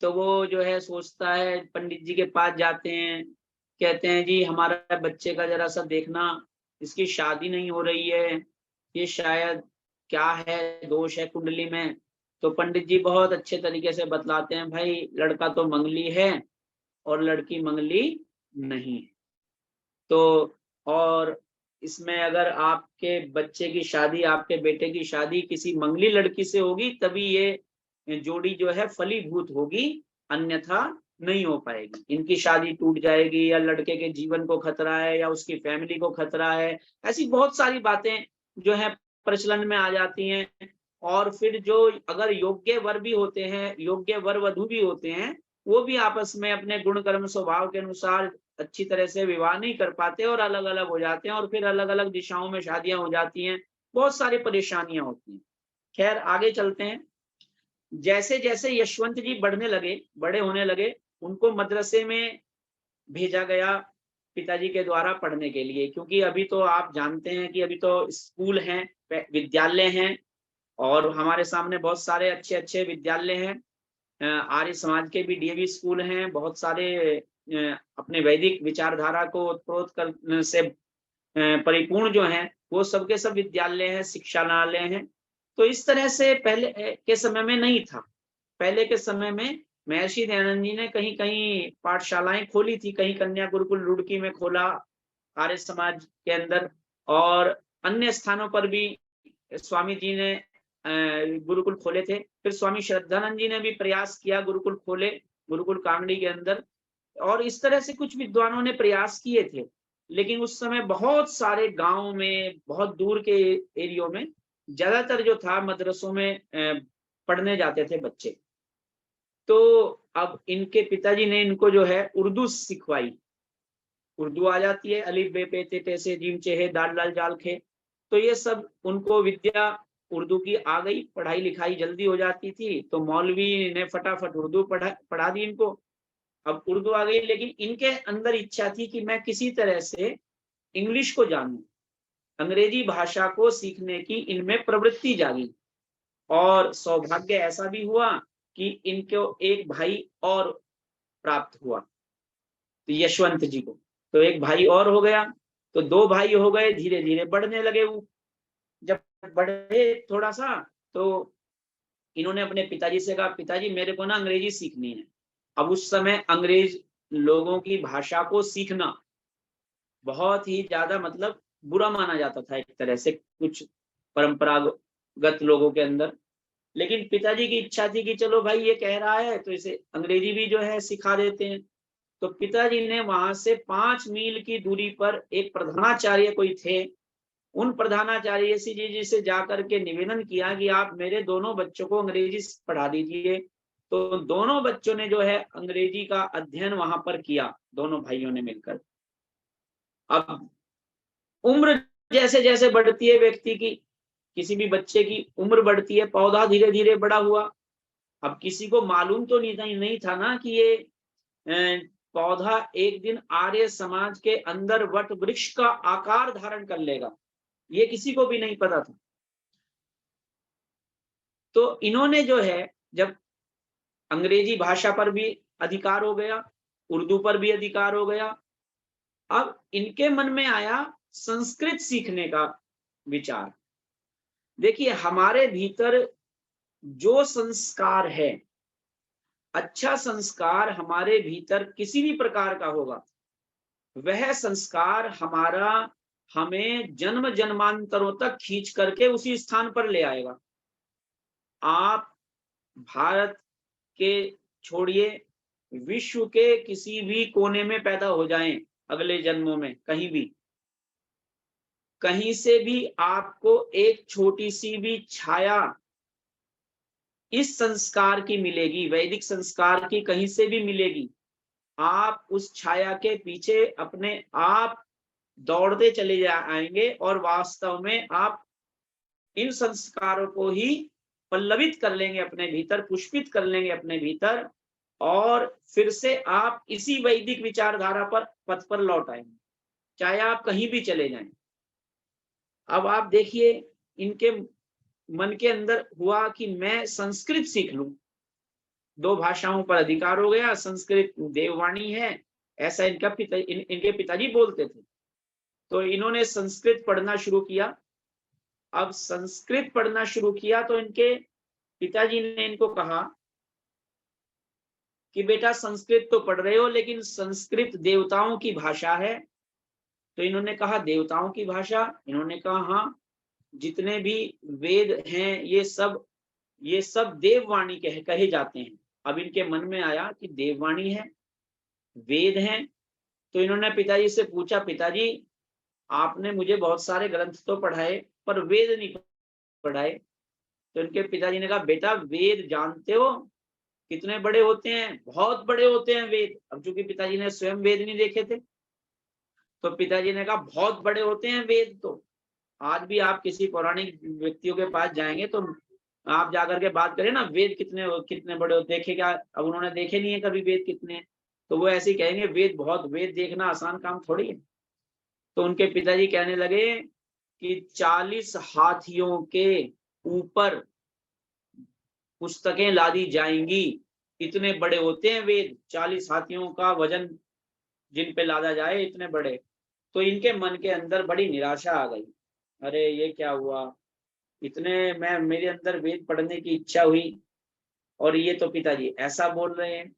तो वो जो है सोचता है, पंडित जी के पास जाते हैं, कहते हैं जी हमारा बच्चे का जरा सा देखना, इसकी शादी नहीं हो रही है, ये शायद क्या है, दोष है कुंडली में। तो पंडित जी बहुत अच्छे तरीके से बतलाते हैं, भाई लड़का तो मंगली है और लड़की मंगली नहीं। तो और इसमें अगर आपके बच्चे की शादी, आपके बेटे की शादी किसी मंगली लड़की से होगी तभी ये जोड़ी जो है फलीभूत होगी, अन्यथा नहीं हो पाएगी। इनकी शादी टूट जाएगी, या लड़के के जीवन को खतरा है, या उसकी फैमिली को खतरा है, ऐसी बहुत सारी बातें जो है प्रचलन में आ जाती हैं। और फिर जो अगर योग्य वर भी होते हैं, योग्य वर वधु भी होते हैं, वो भी आपस में अपने गुण कर्म स्वभाव के अनुसार अच्छी तरह से विवाह नहीं कर पाते और अलग अलग हो जाते हैं, और फिर अलग अलग दिशाओं में शादियां हो जाती हैं, बहुत सारी परेशानियां होती हैं। खैर आगे चलते हैं। जैसे जैसे यशवंत जी बढ़ने लगे, बड़े होने लगे, उनको मदरसे में भेजा गया पिताजी के द्वारा पढ़ने के लिए, क्योंकि अभी तो आप जानते हैं कि अभी तो स्कूल हैं, विद्यालय हैं, और हमारे सामने बहुत सारे अच्छे अच्छे विद्यालय हैं। आर्य समाज के भी डीएवी स्कूल हैं, बहुत सारे अपने वैदिक विचारधारा को उत्प्रोत कर से परिपूर्ण जो हैं, वो सबके सब विद्यालय हैं, शिक्षालय हैं। तो इस तरह से पहले के समय में नहीं था। पहले के समय में महर्षि दयानंद जी ने कहीं-कहीं पाठशालाएं खोली थी, कहीं कन्या गुरुकुल रुड़की में खोला आर्य समाज के अंदर, और अन्य स्थानों पर भी स्वामी जी ने गुरुकुल खोले थे। फिर स्वामी श्रद्धानंद जी ने भी प्रयास किया, गुरुकुल खोले, गुरुकुल कांगड़ी के अंदर, और इस तरह से कुछ विद्वानों ने प्रयास किए थे। लेकिन उस समय बहुत सारे गांव में, बहुत दूर के एरियो में ज्यादातर जो था मदरसों में पढ़ने जाते थे बच्चे। तो अब इनके पिताजी ने इनको जो है उर्दू सिखवाई। उर्दू आ जाती है, अलिफ बे पे ते ते से जीम चे है दाल लाल जाल खे, तो ये सब उनको विद्या उर्दू की आ गई, पढ़ाई लिखाई जल्दी हो जाती थी। तो मौलवी ने फटाफट उर्दू पढ़ा दी इनको। अब उर्दू आ गई, लेकिन इनके अंदर इच्छा थी कि मैं किसी तरह से इंग्लिश को जानूं, अंग्रेजी भाषा को सीखने की इनमें प्रवृत्ति जागी। और सौभाग्य ऐसा भी हुआ कि इनको एक भाई और प्राप्त हुआ, तो यशवंत जी को। तो एक भाई और हो गया, तो दो भाई हो गए, धीरे धीरे बढ़ने लगे वो। जब बढ़े थोड़ा सा, तो इन्होंने अपने पिताजी से कहा, पिताजी मेरे को ना अंग्रेजी सीखनी है। अब उस समय अंग्रेज लोगों की भाषा को सीखना बहुत ही ज्यादा मतलब बुरा माना जाता था एक तरह से, कुछ परंपरागत लोगों के अंदर। लेकिन पिताजी की इच्छा थी कि चलो भाई ये कह रहा है तो इसे अंग्रेजी भी जो है सिखा देते हैं। तो पिताजी ने वहां से 5 मील की दूरी पर एक प्रधानाचार्य कोई थे, उन प्रधानाचार्य जी से जाकर के निवेदन किया कि आप मेरे दोनों बच्चों को अंग्रेजी पढ़ा दीजिए। तो दोनों बच्चों ने जो है अंग्रेजी का अध्ययन वहां पर किया, दोनों भाइयों ने मिलकर। अब उम्र जैसे जैसे बढ़ती है व्यक्ति की, किसी भी बच्चे की उम्र बढ़ती है, पौधा धीरे धीरे बड़ा हुआ। अब किसी को मालूम तो नहीं था ना कि ये पौधा एक दिन आर्य समाज के अंदर वट वृक्ष का आकार धारण कर लेगा, ये किसी को भी नहीं पता था। तो इन्होंने जो है, जब अंग्रेजी भाषा पर भी अधिकार हो गया, उर्दू पर भी अधिकार हो गया, अब इनके मन में आया संस्कृत सीखने का विचार। देखिए हमारे भीतर जो संस्कार है, अच्छा संस्कार हमारे भीतर किसी भी प्रकार का होगा, वह संस्कार हमारा हमें जन्म जन्मांतरों तक खींच करके उसी स्थान पर ले आएगा। आप भारत के छोड़िए, विश्व के किसी भी कोने में पैदा हो जाएं, अगले जन्मों में कहीं भी, कहीं से भी आपको एक छोटी सी भी छाया इस संस्कार की मिलेगी, वैदिक संस्कार की कहीं से भी मिलेगी। आप उस छाया के पीछे अपने आप दौड़ते चले आएंगे और वास्तव में आप इन संस्कारों को ही पल्लवित कर लेंगे अपने भीतर, पुष्पित कर लेंगे अपने भीतर, और फिर से आप इसी वैदिक विचारधारा पर पथ पर लौट आएंगे, चाहे आप कहीं भी चले जाएं। अब आप देखिए इनके मन के अंदर हुआ कि मैं संस्कृत सीख लूं, 2 भाषाओं पर अधिकार हो गया, संस्कृत देववाणी है, ऐसा इनके पिताजी बोलते थे। तो इन्होंने संस्कृत पढ़ना शुरू किया। अब संस्कृत पढ़ना शुरू किया तो इनके पिताजी ने इनको कहा कि बेटा संस्कृत तो पढ़ रहे हो, लेकिन संस्कृत देवताओं की भाषा है। तो इन्होंने कहा देवताओं की भाषा? इन्होंने कहा हाँ, जितने भी वेद हैं ये सब देववाणी कहे जाते हैं। अब इनके मन में आया कि देववाणी है, वेद हैं। तो इन्होंने पिताजी से पूछा, पिताजी आपने मुझे बहुत सारे ग्रंथ तो पढ़ाए पर वेद नहीं पढ़ाए। तो इनके पिताजी ने कहा, बेटा वेद जानते हो कितने बड़े होते हैं? बहुत बड़े होते हैं वेद। अब चूंकि पिताजी ने स्वयं वेद नहीं देखे थे, तो पिताजी ने कहा बहुत बड़े होते हैं वेद। तो आज भी आप किसी पौराणिक व्यक्तियों के पास जाएंगे तो आप जाकर के बात करें ना, वेद कितने कितने बड़े होते, देखे क्या? अब उन्होंने देखे नहीं है कभी वेद कितने, तो वो ऐसे ही कहेंगे वेद बहुत, वेद देखना आसान काम थोड़ी है। तो उनके पिताजी कहने लगे कि 40 हाथियों के ऊपर पुस्तकें लादी जाएंगी इतने बड़े होते हैं वेद, 40 हाथियों का वजन जिन पे लादा जाए, इतने बड़े। तो इनके मन के अंदर बड़ी निराशा आ गई, अरे ये क्या हुआ, इतने मैं मेरे अंदर वेद पढ़ने की इच्छा हुई और ये तो पिताजी ऐसा बोल रहे हैं।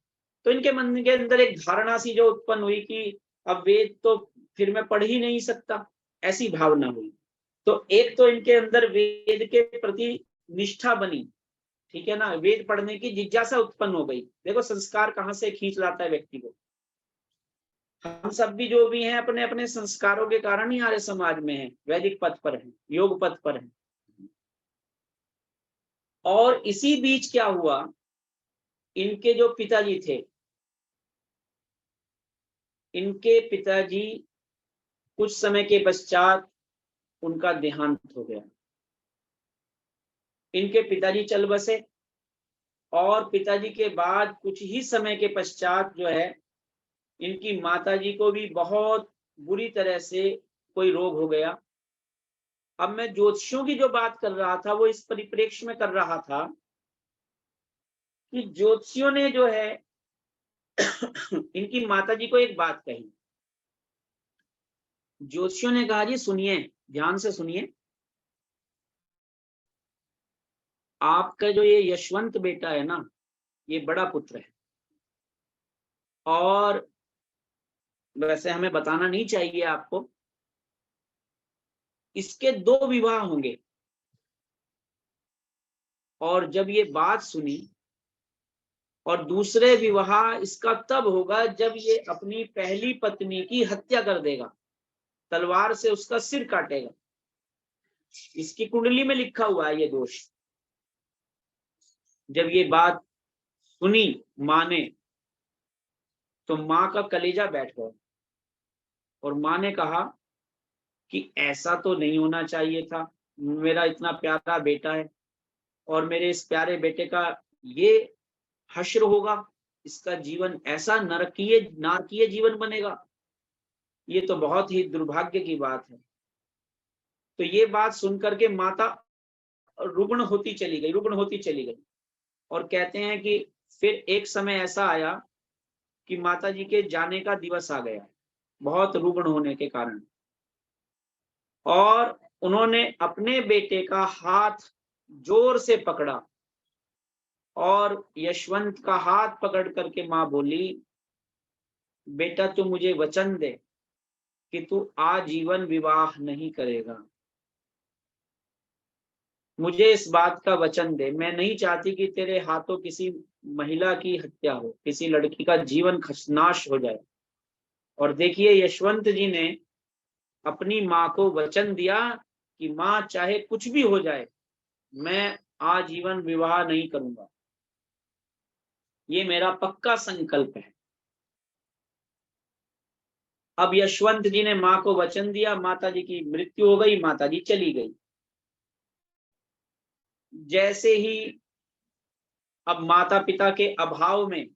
तो इनके मन के अंदर एक धारणा सी जो उत्पन्न हुई कि अब वेद तो फिर मैं पढ़ ही नहीं सकता, ऐसी भावना हुई। तो एक तो इनके अंदर वेद के प्रति निष्ठा बनी, ठीक है ना, वेद पढ़ने की जिज्ञासा उत्पन्न हो गई। देखो संस्कार कहाँ से खींच लाता है व्यक्ति को। हम सब भी जो भी हैं अपने अपने संस्कारों के कारण ही आर्य समाज में हैं, वैदिक पथ पर हैं, योग पथ पर हैं। और इसी बीच क्या हुआ, इनके जो पिताजी थे, इनके पिताजी कुछ समय के पश्चात उनका देहांत हो गया। इनके पिताजी चल बसे और पिताजी के बाद कुछ ही समय के पश्चात जो है इनकी माताजी को भी बहुत बुरी तरह से कोई रोग हो गया। अब मैं ज्योतिषियों की जो बात कर रहा था वो इस परिप्रेक्ष्य में कर रहा था कि ज्योतिषियों ने जो है इनकी माताजी को एक बात कही। ज्योतिषियों ने कहा, जी सुनिए, ध्यान से सुनिए, आपका जो ये यशवंत बेटा है ना, ये बड़ा पुत्र है और वैसे हमें बताना नहीं चाहिए आपको, इसके 2 विवाह होंगे। और जब ये बात सुनी, और दूसरे विवाह इसका तब होगा जब ये अपनी पहली पत्नी की हत्या कर देगा, तलवार से उसका सिर काटेगा। इसकी कुंडली में लिखा हुआ है ये दोष। जब ये बात सुनी माँ ने, तो माँ का कलेजा बैठ गया और माँ ने कहा कि ऐसा तो नहीं होना चाहिए था, मेरा इतना प्यारा बेटा है और मेरे इस प्यारे बेटे का ये हश्र होगा, इसका जीवन ऐसा नारकीय जीवन बनेगा, ये तो बहुत ही दुर्भाग्य की बात है। तो ये बात सुनकर के माता रुग्ण होती चली गई और कहते हैं कि फिर एक समय ऐसा आया कि माता जी के जाने का दिवस आ गया, बहुत रुग्ण होने के कारण, और उन्होंने अपने बेटे का हाथ जोर से पकड़ा और यशवंत का हाथ पकड़ करके माँ बोली, बेटा तू मुझे वचन दे कि तू आजीवन विवाह नहीं करेगा, मुझे इस बात का वचन दे, मैं नहीं चाहती कि तेरे हाथों किसी महिला की हत्या हो, किसी लड़की का जीवन नाश हो जाए। और देखिए यशवंत जी ने अपनी माँ को वचन दिया कि माँ चाहे कुछ भी हो जाए, मैं आजीवन विवाह नहीं करूंगा, ये मेरा पक्का संकल्प है। अब यशवंत जी ने माँ को वचन दिया, माता जी की मृत्यु हो गई, माता जी चली गई। जैसे ही अब माता पिता के अभाव में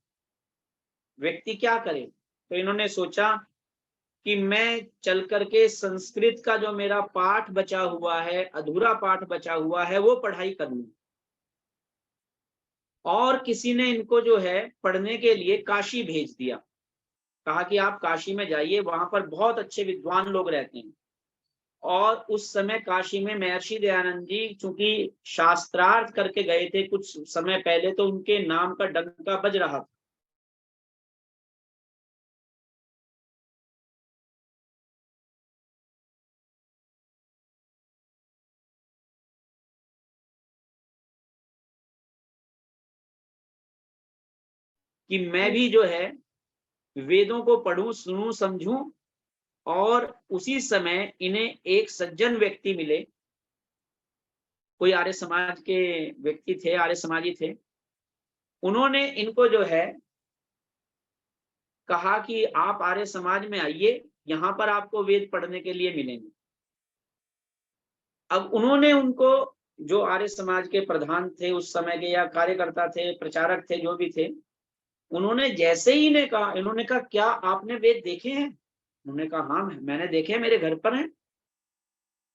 व्यक्ति क्या करे, तो इन्होंने सोचा कि मैं चल करके संस्कृत का जो मेरा पाठ बचा हुआ है, अधूरा पाठ बचा हुआ है, वो पढ़ाई कर लूं। और किसी ने इनको जो है पढ़ने के लिए काशी भेज दिया, कहा कि आप काशी में जाइए, वहां पर बहुत अच्छे विद्वान लोग रहते हैं। और उस समय काशी में महर्षि दयानंद जी चूंकि शास्त्रार्थ करके गए थे कुछ समय पहले, तो उनके नाम का डंका बज रहा था। कि मैं भी जो है वेदों को पढ़ूं, सुनूं, समझूं। और उसी समय इन्हें एक सज्जन व्यक्ति मिले, कोई आर्य समाज के व्यक्ति थे, आर्य समाजी थे। उन्होंने इनको जो है कहा कि आप आर्य समाज में आइए, यहाँ पर आपको वेद पढ़ने के लिए मिलेंगे। अब उन्होंने उनको, जो आर्य समाज के प्रधान थे उस समय के, या कार्यकर्ता थे, प्रचारक थे, जो भी थे, उन्होंने जैसे ही इन्होंने कहा क्या आपने वेद देखे हैं? उन्होंने कहा हाँ मैंने देखे हैं, मेरे घर पर हैं।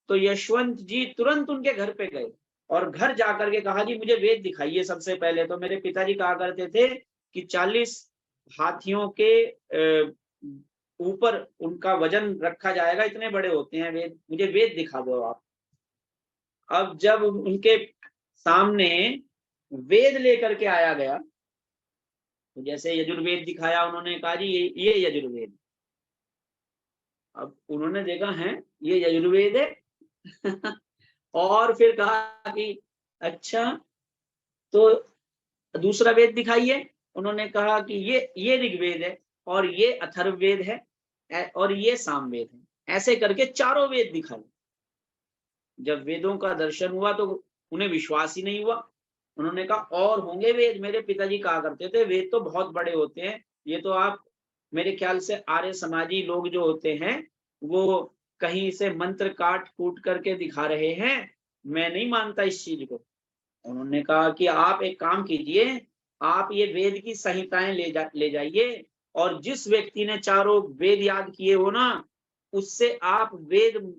तो यशवंत जी तुरंत उनके घर पे गए और घर जाकर के कहा, जी मुझे वेद दिखाइए। सबसे पहले तो मेरे पिताजी कहा करते थे कि 40 हाथियों के ऊपर उनका वजन रखा जाएगा, इतने बड़े होते हैं वेद, मुझे वेद दिखा दो आप। अब जब उनके सामने वेद लेकर के आया गया, तो जैसे यजुर्वेद दिखाया, उन्होंने कहा जी ये यजुर्वेद। अब उन्होंने देखा है ये यजुर्वेद है और फिर कहा कि अच्छा तो दूसरा वेद दिखाइए। उन्होंने कहा कि ये ऋग्वेद है और ये अथर्ववेद है और ये सामवेद है। ऐसे करके चारों वेद दिखाए। जब वेदों का दर्शन हुआ तो उन्हें विश्वास ही नहीं हुआ। उन्होंने कहा और होंगे वेद, मेरे पिताजी कहा करते थे वेद तो बहुत बड़े होते हैं, ये तो आप मेरे ख्याल से आर्य समाजी लोग जो होते हैं वो कहीं से मंत्र काट कूट करके दिखा रहे हैं, मैं नहीं मानता इस चीज को। उन्होंने कहा कि आप एक काम कीजिए, आप ये वेद की संहिताएं ले जाइए और जिस व्यक्ति ने चारों वेद याद किए हो ना, उससे आप वेद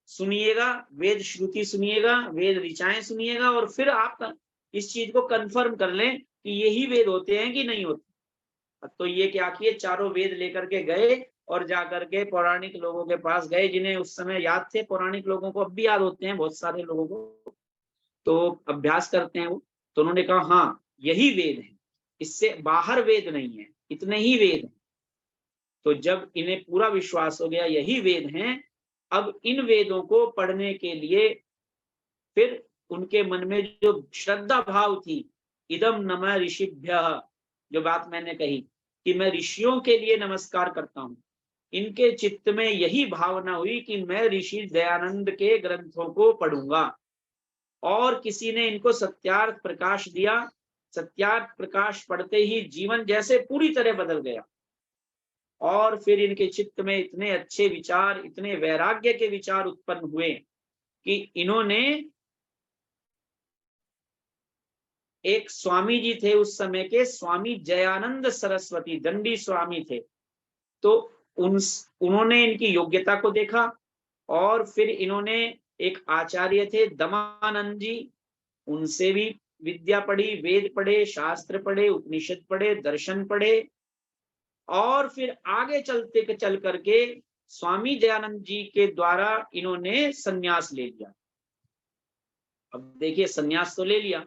सुनिएगा, वेद श्रुति सुनिएगा, वेद ऋचाएं सुनिएगा और फिर आप इस चीज को कंफर्म कर लें कि यही वेद होते हैं कि नहीं होते। तो ये क्या किए, चारों वेद लेकर के गए और जाकर के पौराणिक लोगों के पास गए, जिन्हें उस समय याद थे। पौराणिक लोगों को अब भी याद होते हैं, बहुत सारे लोगों को, तो अभ्यास करते हैं वो। तो उन्होंने कहा हाँ यही वेद है, इससे बाहर वेद नहीं है, इतने ही वेद हैं। तो जब इन्हें पूरा विश्वास हो गया यही वेद हैं, अब इन वेदों को पढ़ने के लिए फिर उनके मन में जो श्रद्धा भाव थी, इदम नमः ऋषिभ्यः, जो बात मैंने कही कि मैं ऋषियों के लिए नमस्कार करता हूं, इनके चित्त में यही भावना हुई कि मैं ऋषि दयानंद के ग्रंथों को पढ़ूंगा। और किसी ने इनको सत्यार्थ प्रकाश दिया। सत्यार्थ प्रकाश पढ़ते ही जीवन जैसे पूरी तरह बदल गया और फिर इनके चित्त में इतने अच्छे विचार, इतने वैराग्य के विचार उत्पन्न हुए कि इन्होंने, एक स्वामी जी थे उस समय के, स्वामी जयानंद सरस्वती दंडी स्वामी थे, तो उन्होंने इनकी योग्यता को देखा और फिर इन्होंने, एक आचार्य थे दमानंद जी, उनसे भी विद्या पढ़ी, वेद पढ़े, शास्त्र पढ़े, उपनिषद पढ़े, दर्शन पढ़े और फिर आगे चल करके स्वामी दयानंद जी के द्वारा इन्होंने सन्यास ले लिया। अब देखिए सन्यास तो ले लिया,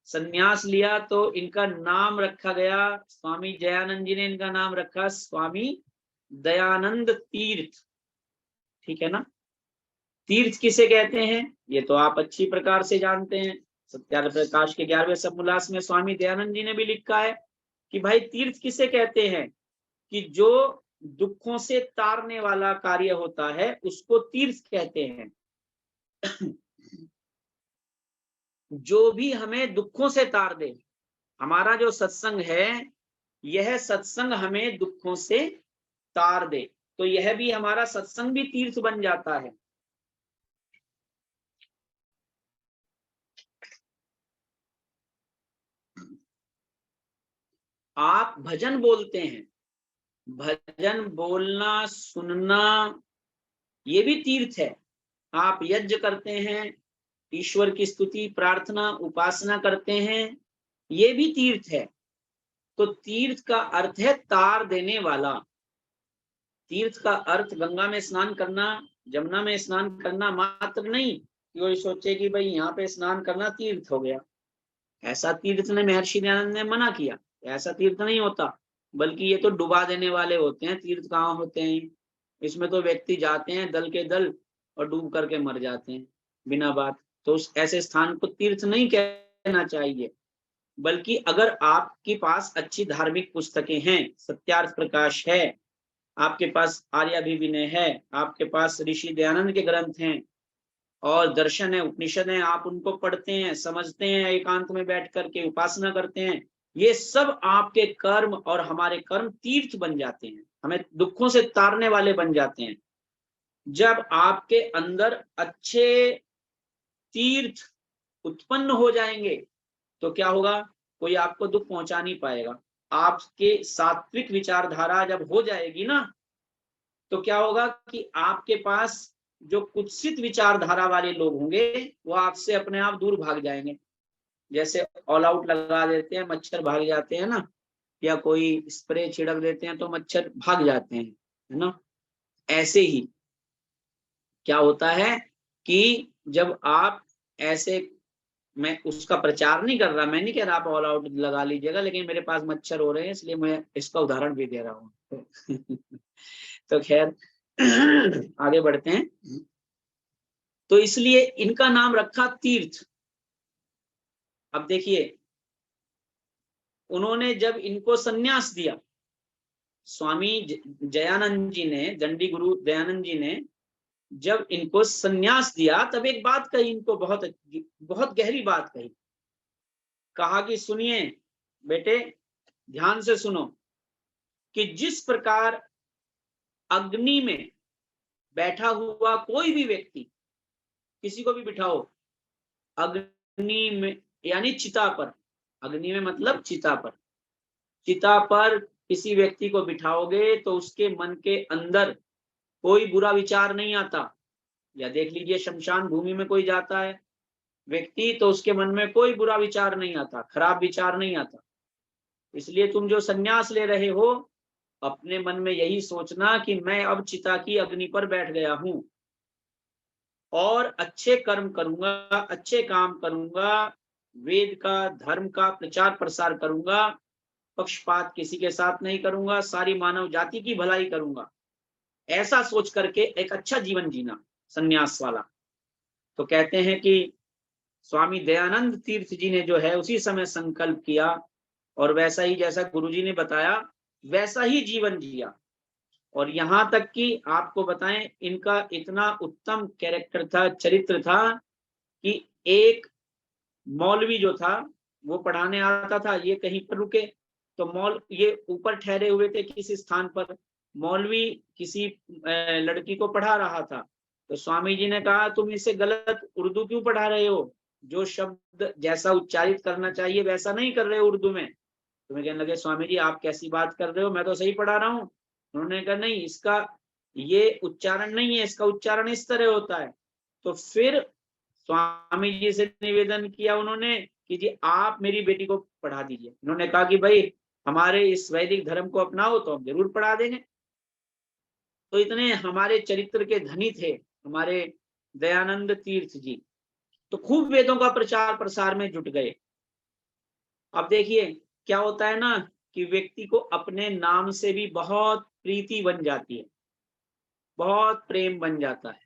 सन्यास लिया तो इनका नाम रखा गया, स्वामी दयानंद जी ने इनका नाम रखा स्वामी दयानंद तीर्थ। ठीक है ना। तीर्थ किसे कहते हैं ये तो आप अच्छी प्रकार से जानते हैं। सत्यार्थ प्रकाश के 11वें सबउल्लास में स्वामी दयानंद जी ने भी लिखा है कि भाई तीर्थ किसे कहते हैं, कि जो दुखों से तारने वाला कार्य होता है उसको तीर्थ कहते हैं। जो भी हमें दुखों से तार दे, हमारा जो सत्संग है यह सत्संग हमें दुखों से तार दे, तो यह भी हमारा सत्संग भी तीर्थ बन जाता है। आप भजन बोलते हैं, भजन बोलना सुनना ये भी तीर्थ है। आप यज्ञ करते हैं, ईश्वर की स्तुति प्रार्थना उपासना करते हैं, ये भी तीर्थ है। तो तीर्थ का अर्थ है तार देने वाला। तीर्थ का अर्थ गंगा में स्नान करना, जमुना में स्नान करना मात्र नहीं कि कोई सोचे कि भाई यहाँ पे स्नान करना तीर्थ हो गया। ऐसा तीर्थ ने महर्षि दयानंद ने मना किया, ऐसा तीर्थ नहीं होता, बल्कि ये तो डुबा देने वाले होते हैं। तीर्थ कहाँ होते हैं, इसमें तो व्यक्ति जाते हैं दल के दल और डूब करके मर जाते हैं बिना बात। तो उस ऐसे स्थान को तीर्थ नहीं कहना चाहिए, बल्कि अगर आपके पास अच्छी धार्मिक पुस्तकें हैं, सत्यार्थ प्रकाश है, आपके पास आर्याभिविनय है, आपके पास ऋषि दयानंद के ग्रंथ हैं और दर्शन है, उपनिषद है, आप उनको पढ़ते हैं, समझते हैं, एकांत में बैठ करके उपासना करते हैं, ये सब आपके कर्म और हमारे कर्म तीर्थ बन जाते हैं, हमें दुखों से तारने वाले बन जाते हैं। जब आपके अंदर अच्छे तीर्थ उत्पन्न हो जाएंगे तो क्या होगा, कोई आपको दुख पहुंचा नहीं पाएगा। आपके सात्विक विचारधारा जब हो जाएगी ना, तो क्या होगा कि आपके पास जो कुत्सित विचारधारा वाले लोग होंगे वो आपसे अपने आप दूर भाग जाएंगे। जैसे ऑल आउट लगा देते हैं, मच्छर भाग जाते हैं ना, या कोई स्प्रे छिड़क देते हैं तो मच्छर भाग जाते हैं, है ना। ऐसे ही क्या होता है कि जब आप ऐसे, मैं उसका प्रचार नहीं कर रहा, मैं नहीं कह रहा आप ऑल आउट लगा लीजिएगा, लेकिन मेरे पास मच्छर हो रहे हैं इसलिए मैं इसका उदाहरण भी दे रहा हूँ। तो खैर आगे बढ़ते हैं। तो इसलिए इनका नाम रखा तीर्थ। अब देखिए, उन्होंने जब इनको सन्यास दिया, स्वामी जयानंद जी ने, दंडी गुरु दयानंद जी ने जब इनको सन्यास दिया, तब एक बात कही इनको, बहुत बहुत गहरी बात कही। कहा कि सुनिए बेटे, ध्यान से सुनो, कि जिस प्रकार अग्नि में बैठा हुआ कोई भी व्यक्ति, किसी को भी बिठाओ अग्नि में, यानी चिता पर, अग्नि में मतलब चिता पर, चिता पर किसी व्यक्ति को बिठाओगे तो उसके मन के अंदर कोई बुरा विचार नहीं आता। या देख लीजिए, शमशान भूमि में कोई जाता है व्यक्ति तो उसके मन में कोई बुरा विचार नहीं आता, खराब विचार नहीं आता। इसलिए तुम जो सन्यास ले रहे हो, अपने मन में यही सोचना कि मैं अब चिता की अग्नि पर बैठ गया हूं और अच्छे कर्म करूंगा, अच्छे काम करूंगा, वेद का, धर्म का प्रचार प्रसार करूंगा, पक्षपात किसी के साथ नहीं करूंगा, सारी मानव जाति की भलाई करूंगा, ऐसा सोच करके एक अच्छा जीवन जीना, सन्यास वाला। तो कहते हैं कि स्वामी दयानंद तीर्थ जी ने जो है उसी समय संकल्प किया और वैसा ही, जैसा गुरुजी ने बताया वैसा ही जीवन जिया। और यहां तक कि आपको बताएं, इनका इतना उत्तम कैरेक्टर था, चरित्र था, कि एक मौलवी जो था वो पढ़ाने आता था, ये कहीं पर रुके तो ये ऊपर ठहरे हुए थे किसी स्थान पर, मौलवी किसी लड़की को पढ़ा रहा था। तो स्वामी जी ने कहा, तुम इसे गलत उर्दू क्यों पढ़ा रहे हो, जो शब्द जैसा उच्चारित करना चाहिए वैसा नहीं कर रहे हो उर्दू में। तो मैं कहने लगे, स्वामी जी आप कैसी बात कर रहे हो, मैं तो सही पढ़ा रहा हूँ। उन्होंने कहा, नहीं, इसका ये उच्चारण नहीं है, इसका उच्चारण इस तरह होता है। तो फिर स्वामी जी से निवेदन किया उन्होंने कि जी आप मेरी बेटी को पढ़ा दीजिए। उन्होंने कहा कि भाई हमारे इस वैदिक धर्म को अपनाओ तो हम जरूर पढ़ा देंगे। तो इतने हमारे चरित्र के धनी थे हमारे दयानंद तीर्थ जी, तो खूब वेदों का प्रचार प्रसार में जुट गए। अब देखिए क्या होता है ना, कि व्यक्ति को अपने नाम से भी बहुत प्रीति बन जाती है, बहुत प्रेम बन जाता है।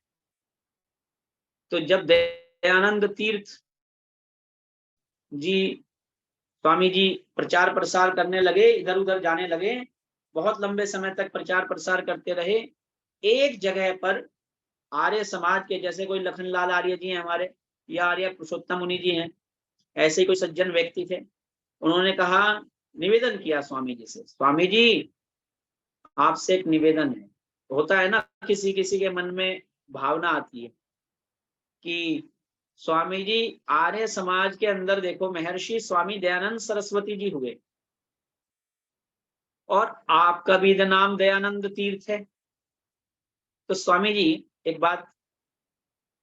तो जब दयानंद तीर्थ जी, स्वामी जी प्रचार प्रसार करने लगे, इधर उधर जाने लगे, बहुत लंबे समय तक प्रचार प्रसार करते रहे। एक जगह पर आर्य समाज के, जैसे कोई लखनलाल आर्य जी हैं हमारे, या आर्य पुरुषोत्तम मुनि जी हैं, ऐसे ही कोई सज्जन व्यक्ति थे। उन्होंने कहा, निवेदन किया स्वामी जी से, स्वामी जी आपसे एक निवेदन है। होता है ना, किसी किसी के मन में भावना आती है कि स्वामी जी, आर्य समाज के अंदर देखो, महर्षि स्वामी दयानंद सरस्वती जी हुए और आपका भी नाम दयानंद तीर्थ है। तो स्वामी जी एक बात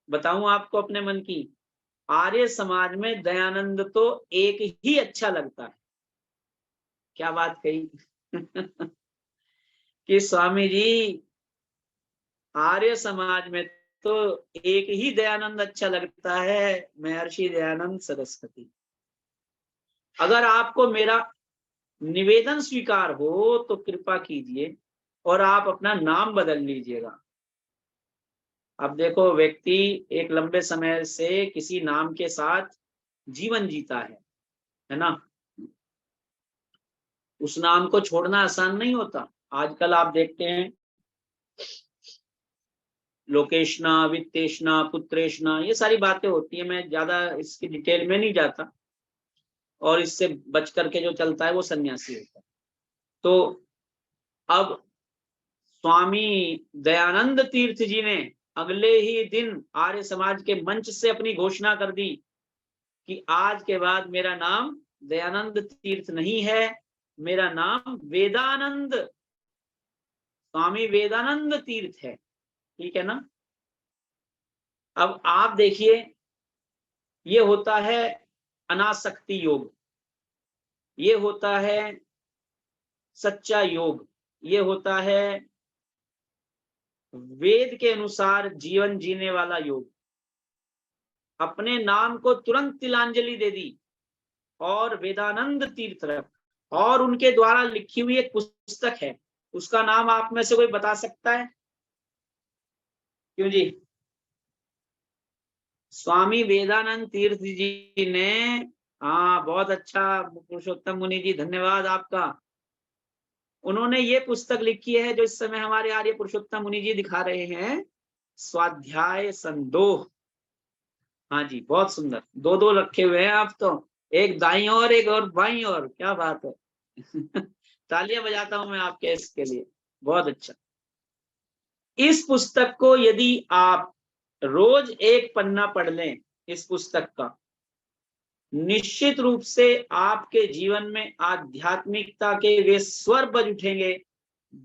बताऊं आपको अपने मन की, आर्य समाज में दयानंद तो एक ही अच्छा लगता है। क्या बात कही कि स्वामी जी आर्य समाज में तो एक ही दयानंद अच्छा लगता है, महर्षि दयानंद सरस्वती। अगर आपको मेरा निवेदन स्वीकार हो तो कृपा कीजिए और आप अपना नाम बदल लीजिएगा। अब देखो, व्यक्ति एक लंबे समय से किसी नाम के साथ जीवन जीता है ना, उस नाम को छोड़ना आसान नहीं होता। आजकल आप देखते हैं, लोकेशना, वित्तेशना, पुत्रेशना, ये सारी बातें होती है, मैं ज्यादा इसकी डिटेल में नहीं जाता, और इससे बच करके जो चलता है वो सन्यासी होता है। तो अब स्वामी दयानंद तीर्थ जी ने अगले ही दिन आर्य समाज के मंच से अपनी घोषणा कर दी कि आज के बाद मेरा नाम दयानंद तीर्थ नहीं है, मेरा नाम वेदानंद, स्वामी वेदानंद तीर्थ है। ठीक है ना। अब आप देखिए, ये होता है अनासक्ति योग, ये होता है सच्चा योग, ये होता है वेद के अनुसार जीवन जीने वाला योग। अपने नाम को तुरंत तिलांजलि दे दी और वेदानंद तीर्थ रख, और उनके द्वारा लिखी हुई एक पुस्तक है, उसका नाम आप में से कोई बता सकता है? क्यों जी? स्वामी वेदानंद तीर्थ जी ने, हाँ बहुत अच्छा पुरुषोत्तम मुनि जी, धन्यवाद आपका। उन्होंने ये पुस्तक लिखी है जो इस समय हमारे आर्य पुरुषोत्तम मुनि जी दिखा रहे हैं, स्वाध्याय संदोह। हाँ जी, बहुत सुंदर, दो दो रखे हुए हैं आप तो, एक दाईं ओर एक और बाईं ओर, क्या बात है। तालियां बजाता हूं मैं आपके इसके लिए, बहुत अच्छा। इस पुस्तक को यदि आप रोज एक पन्ना पढ़ लें इस पुस्तक का, निश्चित रूप से आपके जीवन में आध्यात्मिकता के वे स्वर बज उठेंगे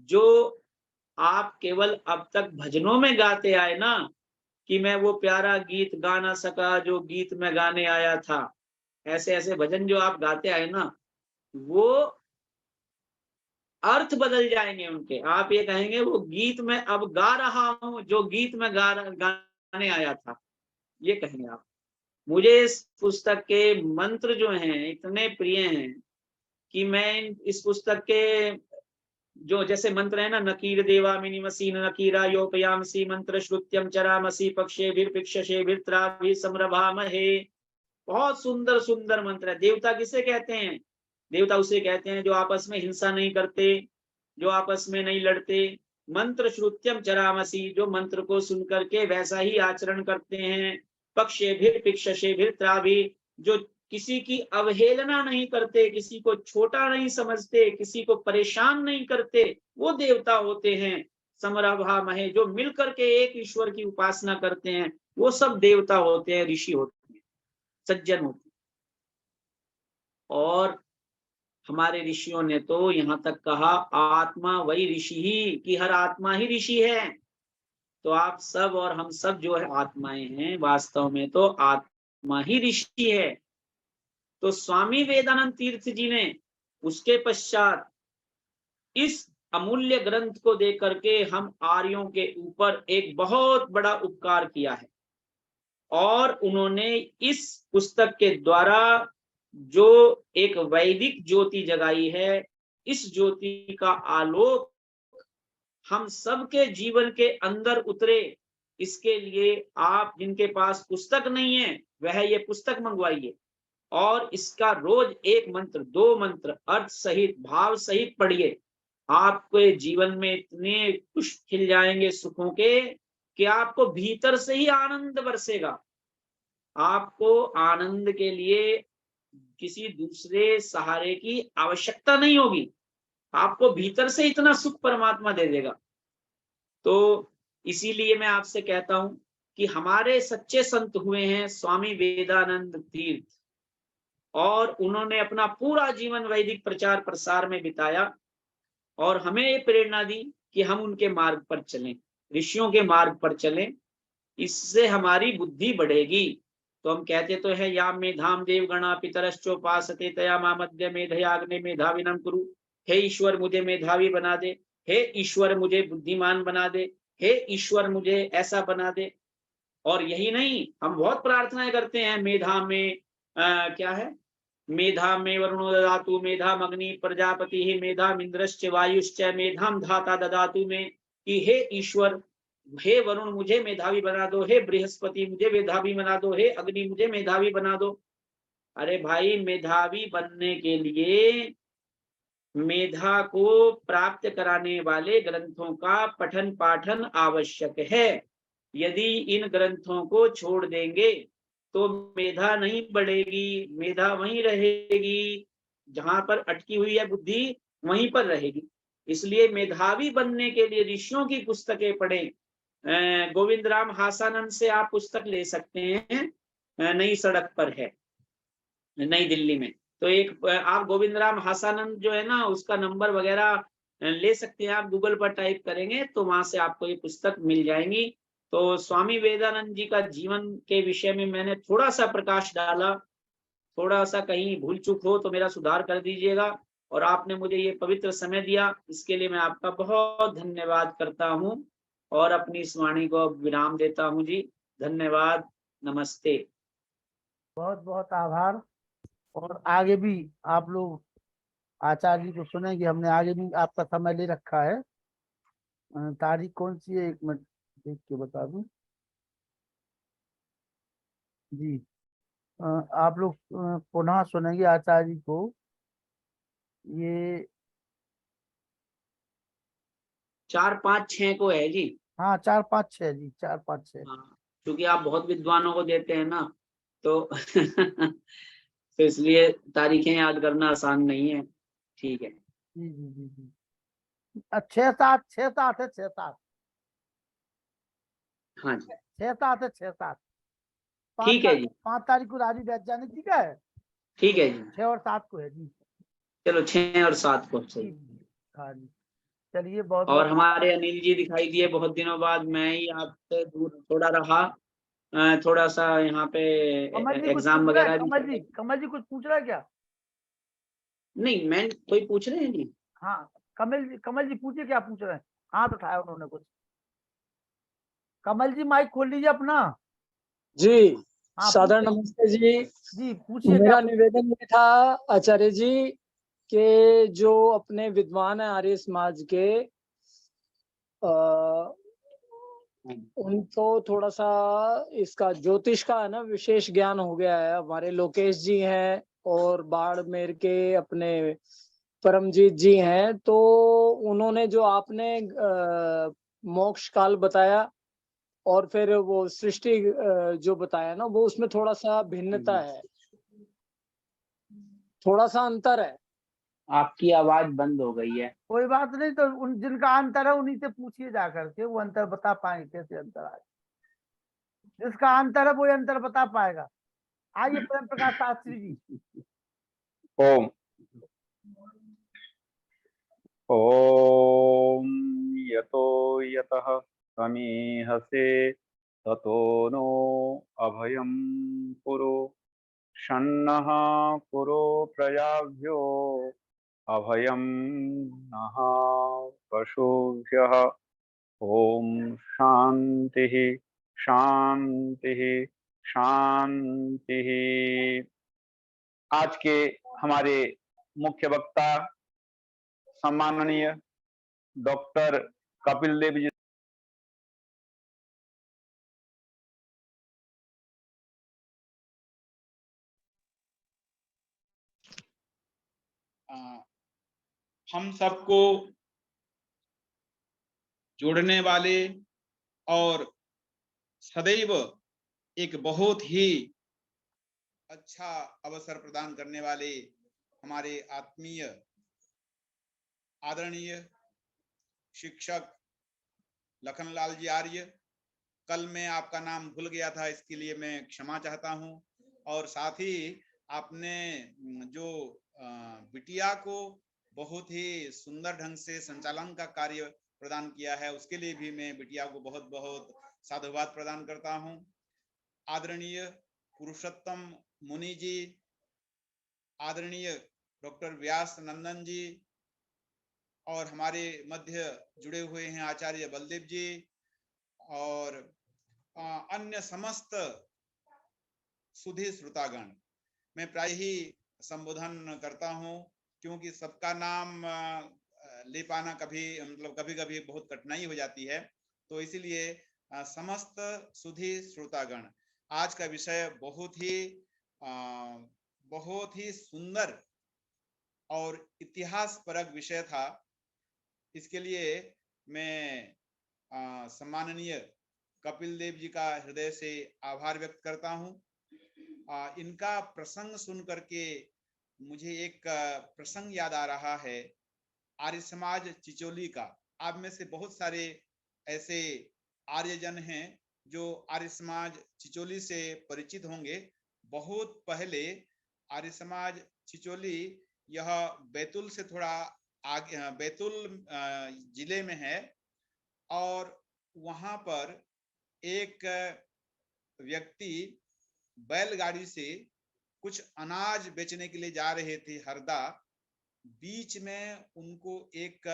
जो आप केवल अब तक भजनों में गाते आए ना, कि मैं वो प्यारा गीत गा ना सका जो गीत में गाने आया था, ऐसे ऐसे भजन जो आप गाते आए ना, वो अर्थ बदल जाएंगे उनके। आप ये कहेंगे वो गीत में अब गा रहा हूं जो गीत में गाने आया था, ये कहेंगे आप। मुझे इस पुस्तक के मंत्र जो हैं इतने प्रिय हैं कि मैं इस पुस्तक के जो जैसे मंत्र है ना, नकीर देवा मिनिमसी नकीरा योपयामसी मंत्र श्रुत्यम चरामसी पक्षे भिर्पिक्षे भित्राभि समरभामहे, बहुत सुंदर सुंदर मंत्र है। देवता किसे कहते हैं? देवता उसे कहते हैं जो आपस में हिंसा नहीं करते, जो आपस में नहीं लड़ते। मंत्र श्रुत्यम चरामसी, जो मंत्र को सुन करके वैसा ही आचरण करते हैं। पक्षे भिर पिक्षे भित्राभि, जो किसी की अवहेलना नहीं करते, किसी को छोटा नहीं समझते, किसी को परेशान नहीं करते, वो देवता होते हैं। समरभामहे, जो मिलकर के एक ईश्वर की उपासना करते हैं, वो सब देवता होते हैं, ऋषि होते हैं, सज्जन होते हैं। और हमारे ऋषियों ने तो यहाँ तक कहा, आत्मा वही ऋषि ही, कि हर आत्मा ही ऋषि है। तो आप सब और हम सब जो है आत्माएं हैं, वास्तव में तो आत्मा ही ऋषि है। तो स्वामी वेदानंद तीर्थ जी ने उसके पश्चात इस अमूल्य ग्रंथ को देख करके हम आर्यों के ऊपर एक बहुत बड़ा उपकार किया है। और उन्होंने इस पुस्तक के द्वारा जो एक वैदिक ज्योति जगाई है, इस ज्योति का आलोक हम सबके जीवन के अंदर उतरे, इसके लिए आप जिनके पास पुस्तक नहीं है वह ये पुस्तक मंगवाइए और इसका रोज एक मंत्र, दो मंत्र अर्थ सहित, भाव सहित पढ़िए। आपके जीवन में इतने पुष्प खिल जाएंगे सुखों के कि आपको भीतर से ही आनंद बरसेगा। आपको आनंद के लिए किसी दूसरे सहारे की आवश्यकता नहीं होगी, आपको भीतर से इतना सुख परमात्मा दे देगा। तो इसीलिए मैं आपसे कहता हूं कि हमारे सच्चे संत हुए हैं स्वामी वेदानंद तीर्थ, और उन्होंने अपना पूरा जीवन वैदिक प्रचार प्रसार में बिताया और हमें ये प्रेरणा दी कि हम उनके मार्ग पर चलें, ऋषियों के मार्ग पर चलें, इससे हमारी बुद्धि बढ़ेगी। तो हम कहते तो है, या मेधाम देव गणा पितरश्चोपासते तया मामद्य मेधयाग्ने मेधाविनम कुरु। हे ईश्वर मुझे मेधावी बना दे, हे ईश्वर मुझे बुद्धिमान बना दे, हे ईश्वर मुझे ऐसा बना दे। और यही नहीं, हम बहुत प्रार्थनाएं करते हैं मेधा में, क्या है, मेधा में वरुणो ददातु मेधाम अग्नि प्रजापति ही मेधाम इंद्रश्च वायुश्च मेधाम धाता ददातु में, कि हे ईश्वर, हे वरुण मुझे मेधावी बना दो, हे बृहस्पति मुझे मेधावी बना दो, हे अग्नि मुझे मेधावी बना दो। अरे भाई, मेधावी बनने के लिए मेधा को प्राप्त कराने वाले ग्रंथों का पठन पाठन आवश्यक है। यदि इन ग्रंथों को छोड़ देंगे तो मेधा नहीं बढ़ेगी, मेधा वहीं रहेगी, जहां पर अटकी हुई है बुद्धि वहीं पर रहेगी। इसलिए मेधावी बनने के लिए ऋषियों की पुस्तकें पढ़ें। गोविंद राम हासानंद से आप पुस्तक ले सकते हैं, नई सड़क पर है, नई दिल्ली में। तो एक आप गोविंद राम हासानंद जो है ना, उसका नंबर वगैरह ले सकते हैं, आप गूगल पर टाइप करेंगे तो वहां से आपको ये पुस्तक मिल जाएंगी। तो स्वामी वेदानंद जी का जीवन के विषय में मैंने थोड़ा सा प्रकाश डाला, थोड़ा सा कहीं भूल चूक हो तो मेरा सुधार कर दीजिएगा। और आपने मुझे ये पवित्र समय दिया, इसके लिए मैं आपका बहुत धन्यवाद करता हूँ और अपनी इस वाणी को अब विराम देता हूँ जी। धन्यवाद। नमस्ते। बहुत बहुत आभार। और आगे भी आप लोग आचार्य जी को सुनेंगे। हमने आगे भी आपका समय ले रखा है। तारीख कौन सी है, एक मिनट देख के बता दूं जी। आप लोग पुनः सुनेंगे आचार्य जी को। ये 4, 5, 6 को है जी। हाँ, 4, 5, 6 जी, 4, 5, 6। हाँ, क्योंकि आप बहुत विद्वानों को देते हैं ना, तो तो इसलिए तारीखें याद करना आसान नहीं है। ठीक है। जी जी जी जी। 6, 7 है, 6, 7। हाँ जी। 6, 7 है, 6, 7। पाँच ठीक है जी। 5 तारीख को राजीव वैज्ञानिक जी का है। ठीक है जी। 6 और 7 को है जी। चलो 6 और 7 को जी सही। जी। हाँ जी। चलिए, बहुत और बहुत आभार। हमारे अनिल जी दिखाई दिए बहुत दिनों बाद। मैं ही आपसे दूर थोड़ा रहा, थोड़ा सा यहाँ पे कमल जी कुछ पूछ एग्जाम रहा है? वगैरह भी कमल चल जी, रहे। कमल जी कुछ पूछ रहा है क्या? नहीं, मैं कोई पूछ रहे हैं जी। हाँ, कमल जी पूछिए, क्या पूछ रहे हैं? हाथ उठाया उन्होंने कुछ। कमल जी, माइक खोल लीजिए अपना। जी, हाँ, सादर पूछिए नमस्ते जी। जी, पूछिए क्या मेरा निवेदन ये था आचार्य जी कि जो अपने विद्वान हैं आर्य समाज के, अ, उनको थोड़ा सा इसका ज्योतिष का है ना विशेष ज्ञान हो गया है। हमारे लोकेश जी हैं और बाड़मेर के अपने परमजीत जी हैं, तो उन्होंने जो आपने मोक्ष काल बताया और फिर वो सृष्टि जो बताया ना, वो उसमें थोड़ा सा भिन्नता है, थोड़ा सा अंतर है। आपकी आवाज बंद हो गई है। कोई बात नहीं, तो उन जिनका अंतर है उन्हीं से पूछिए जा करके, वो अंतर बता पाएंगे कैसे अंतर आए। जिसका अंतर है वो अंतर बता पाएगा। आइए प्रेम प्रकाश शास्त्री जी। ओम ओम यतो यतः समीहसे ततो नो अभयं कुरु शन्नः कुरु प्रजाभ्यो अभयं नः पशुभ्यः। ओम शांतिः शांतिः शांतिः। आज के हमारे मुख्य वक्ता सम्माननीय डॉक्टर कपिल देव जी। हम सबको जोड़ने वाले और सदैव एक बहुत ही अच्छा अवसर प्रदान करने वाले हमारे आत्मीय आदरणीय शिक्षक लखनलाल जी आर्य। कल मैं आपका नाम भूल गया था, इसके लिए मैं क्षमा चाहता हूं। और साथ ही आपने जो बिटिया को बहुत ही सुंदर ढंग से संचालन का कार्य प्रदान किया है, उसके लिए भी मैं बिटिया को बहुत बहुत साधुवाद प्रदान करता हूं। आदरणीय पुरुषोत्तम मुनि जी, आदरणीय डॉक्टर व्यास नंदन जी, और हमारे मध्य जुड़े हुए हैं आचार्य बलदेव जी, और अन्य समस्त सुधी श्रोतागण। मैं प्राय ही संबोधन करता हूं, क्योंकि सबका नाम ले पाना कभी मतलब कभी कभी बहुत कठिनाई हो जाती है। तो इसीलिए समस्त सुधी श्रोतागण, आज का विषय बहुत ही सुंदर और इतिहास परक विषय था। इसके लिए मैं सम्माननीय कपिल देव जी का हृदय से आभार व्यक्त करता हूं। इनका प्रसंग सुन करके मुझे एक प्रसंग याद आ रहा है, आर्य समाज चिचोली का। आप में से बहुत सारे ऐसे आर्यजन हैं जो आर्य समाज चिचोली से परिचित होंगे। बहुत पहले आर्य समाज चिचोली, यह बैतूल से थोड़ा आगे, बैतूल जिले में है। और वहां पर एक व्यक्ति बैलगाड़ी से कुछ अनाज बेचने के लिए जा रहे थे हरदा। बीच में उनको एक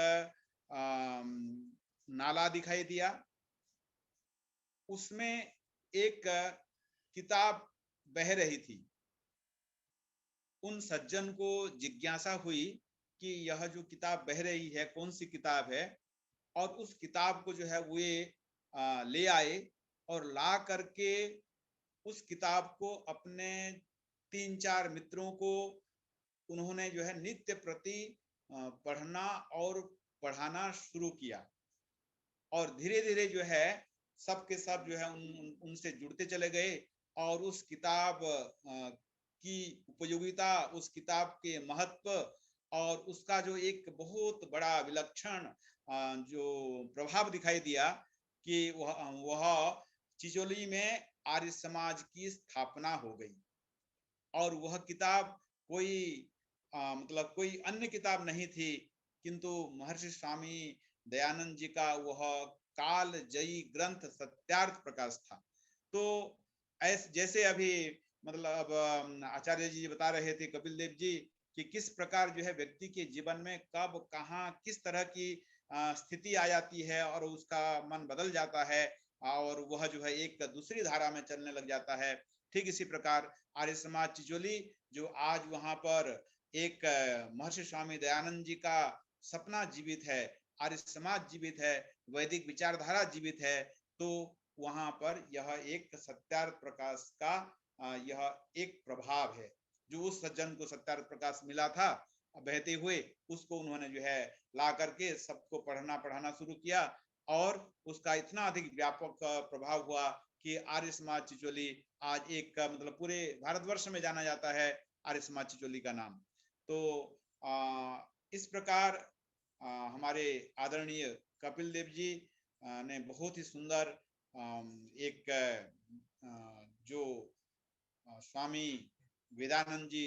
नाला दिखाई दिया, उसमें एक किताब बह रही थी। उन सज्जन को जिज्ञासा हुई कि यह जो किताब बह रही है कौन सी किताब है, और उस किताब को जो है वे ले आए और ला करके उस किताब को अपने 3-4 मित्रों को उन्होंने जो है नित्य प्रति पढ़ना और पढ़ाना शुरू किया। और धीरे धीरे जो है सब के सब जो है उनसे जुड़ते चले गए, और उस किताब की उपयोगिता, उस किताब के महत्व और उसका जो एक बहुत बड़ा विलक्षण जो प्रभाव दिखाई दिया कि वह चिचोली में आर्य समाज की स्थापना हो गई। और वह किताब कोई मतलब कोई अन्य किताब नहीं थी, किंतु महर्षि स्वामी दयानंद जी का वह काल जयी ग्रंथ सत्यार्थ प्रकाश था। तो ऐसे जैसे अभी मतलब आचार्य जी बता रहे थे, कपिल देव जी, कि किस प्रकार जो है व्यक्ति के जीवन में कब कहाँ किस तरह की स्थिति आ जाती है और उसका मन बदल जाता है और वह जो है एक दूसरी धारा में चलने लग जाता है। ठीक इसी प्रकार आर्य समाज चिचोली जो आज वहां पर एक महर्षि स्वामी दयानंद जी का सपना जीवित है, आर्य समाज जीवित है, वैदिक विचारधारा जीवित है, तो वहां पर यह एक सत्यार्थ प्रकाश का यह एक प्रभाव है। जो उस सज्जन को सत्यार्थ प्रकाश मिला था बहते हुए, उसको उन्होंने जो है ला करके सबको पढ़ना पढ़ाना शुरू किया, और उसका इतना अधिक व्यापक प्रभाव हुआ कि आर्य समाज चिचोली आज एक मतलब पूरे भारतवर्ष में जाना जाता है आर्य समाज चिचोली का नाम। तो इस प्रकार हमारे आदरणीय कपिल देव जी ने बहुत ही सुंदर एक जो स्वामी वेदानंद जी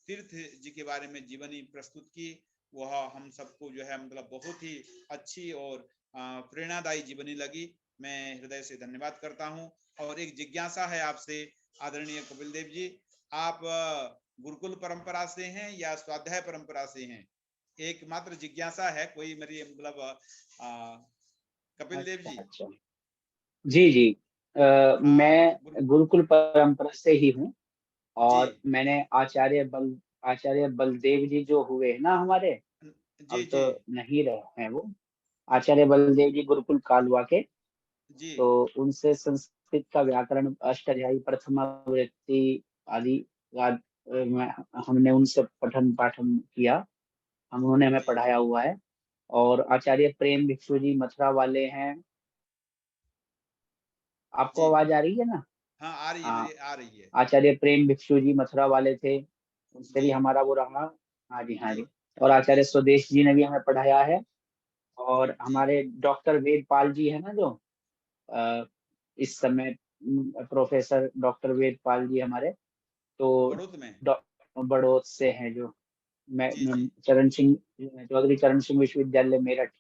तीर्थ जी के बारे में जीवनी प्रस्तुत की, वह हम सबको जो है मतलब बहुत ही अच्छी और प्रेरणादायी जीवनी लगी। मैं हृदय से धन्यवाद करता हूं। और एक जिज्ञासा है आपसे आदरणीय कपिल देव जी, आप गुरुकुल परंपरा से हैं या स्वाध्याय परंपरा से हैं? एक मात्र जिज्ञासा है, कोई मेरी मतलब कपिल देव जी। अच्छा। जी जी, मैं गुरुकुल परंपरा से ही हूँ, और मैंने आचार्य बलदेव जी जो हुए ना हमारे, जी अब जी तो नहीं रहे हैं वो, आचार्य बलदेव जी गुरुकुल कालवा के, जी तो उनसे संस्कृत का व्याकरण, अष्टाध्यायी, प्रथमावृत्ति आदि हमने उनसे पठन पाठन किया, उन्होंने हमें जी पढ़ाया हुआ है। और आचार्य प्रेम भिक्षु जी मथुरा वाले हैं। आपको जी। आवाज आ रही है ना? हाँ आ रही है, हाँ, मेरी आ रही है। आचार्य प्रेम भिक्षु जी मथुरा वाले थे, उनसे जी भी हमारा वो रहा। हाँ जी, हाँ जी जी। और आचार्य स्वदेश जी ने भी हमें पढ़ाया है। और जी। हमारे डॉक्टर वेदपाल जी है ना, जो इस समय प्रोफेसर डॉक्टर वेदपाल जी हमारे, तो बड़ौत में। बड़ौत से हैं, जो जी जी चरण सिंह चौधरी चरण सिंह विश्वविद्यालय मेरठ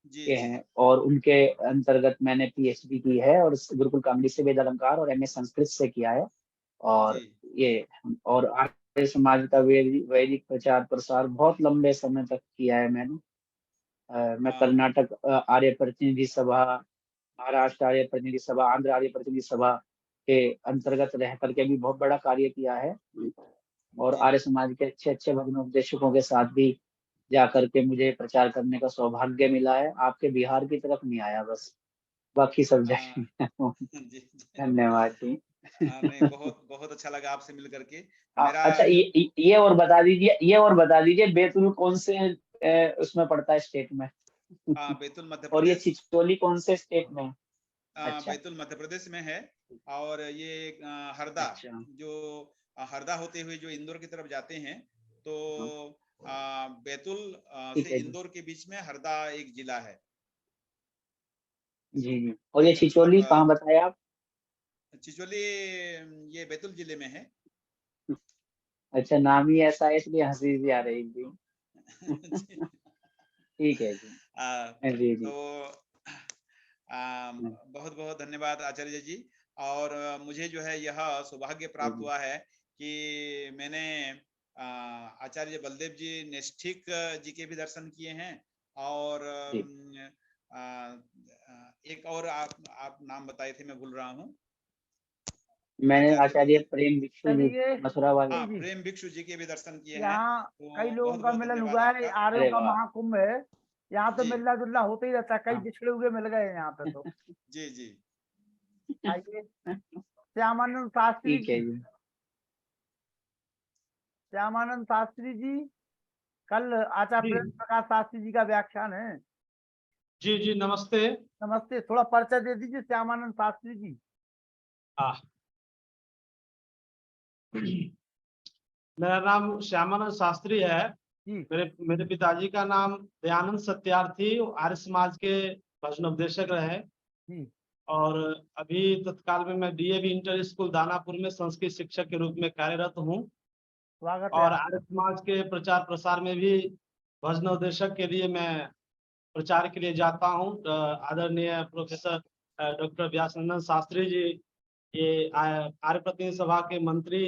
जी के जी हैं, और उनके अंतर्गत मैंने पीएचडी की है, और गुरुकुल कांगड़ी से वेद अलंकार और एमए संस्कृत से किया है। जी और ये और आर्य समाज का वैदिक प्रचार प्रसार बहुत लंबे समय तक किया है मैंने। मैं कर्नाटक आर्य प्रतिनिधि सभा, महाराष्ट्र आर्य प्रतिनिधि सभा, आंध्र आर्य प्रतिनिधि सभा के अंतर्गत रह करके भी बहुत बड़ा कार्य किया है। और जी। आर्य समाज के अच्छे अच्छे भजनोपदेशकों के साथ भी जा करके मुझे प्रचार करने का सौभाग्य मिला है। आपके बिहार की तरफ नहीं आया बस, बाकी सब जगह। जी जी। धन्यवाद जी। नहीं, बहुत बहुत अच्छा लगा आपसे मिल करके। मेरा अच्छा, ये और बता दीजिए, बैतूल कौन से उसमें पड़ता है, स्टेट में? बैतूल मध्य और ये प्रदेश। चिचोली कौन से स्टेट में है? अच्छा बैतूल मध्य प्रदेश में है। और ये हरदा, अच्छा। जो हरदा होते हुए जो इंदौर की तरफ जाते हैं, तो हाँ, बैतूल ठीक से है जी। इंदौर के बीच में हरदा एक जिला है। जी जी। और ये चिचोली मतलब कहाँ बताया आप? चिचोली ये बैतूल जिले में है। अच्छा, नाम ही ऐसा है इसलिए हंसी सी आ रही थी। जी। ठीक है जी। जी जी। तो बहुत बहुत धन्यवाद आचार्य जी। और मुझे जो है यह सौभाग्य प्राप्त जी हुआ है कि मैंने आचार्य बलदेव जी निष्ठिक जी के भी दर्शन किए हैं और एक और आप नाम बताए थे, मैं भूल रहा हूँ। मैंने आचार्य प्रेम भिक्षु जी चलिए मथुरा वाले। हाँ, प्रेम भिक्षु जी के भी दर्शन किए हैं। यहाँ तो कई लोगों बहुत का बहुत मिलन धन्यवाद हुआ है, आपका। आर्यों अरे का वाह। महाकुंभ है, यहाँ तो जी। मिलना जुलना होते ही रहता है, कई हाँ। बिछड़े हुए मिल गए हैं यहाँ पे तो। जी जी आइए, श्यामानंद शास्त्री ठीक है जी, जी। श्यामानंद शास्त्री जी, कल आचार्य जी प्रेम प्रकाश शास्त्री जी का व्याख्यान है। जी जी, नमस्ते। नमस्ते, थोड़ा परिचय दे दीजिए श्यामानंद शास्त्री जी। हाँ, मेरा नाम श्यामानंद शास्त्री है। जी मेरे पिताजी का नाम दयानंद सत्यार्थी, आर्य समाज के भजनोपदेशक रहे। जी और अभी तत्काल में मैं डीएवी इंटर स्कूल दानापुर में संस्कृत शिक्षक के रूप में कार्यरत हूँ। स्वागत है और आपका। आर्य समाज के प्रचार प्रसार में भी भजनोपदेशक के लिए मैं प्रचार के लिए जाता हूँ। आदरणीय प्रोफेसर डॉक्टर व्यासनंदन शास्त्री जी ये आर्य प्रतिनिधि सभा के मंत्री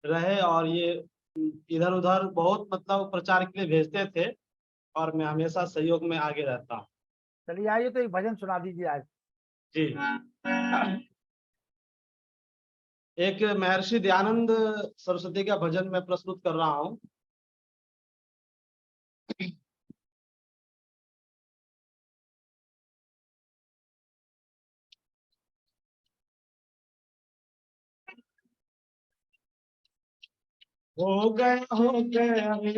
रहे और ये इधर उधर बहुत मतलब प्रचार के लिए भेजते थे और मैं हमेशा सहयोग में आगे रहता हूँ। चलिए आइए तो एक भजन सुना दीजिए आज। जी, एक महर्षि दयानंद सरस्वती का भजन मैं प्रस्तुत कर रहा हूँ। हो गए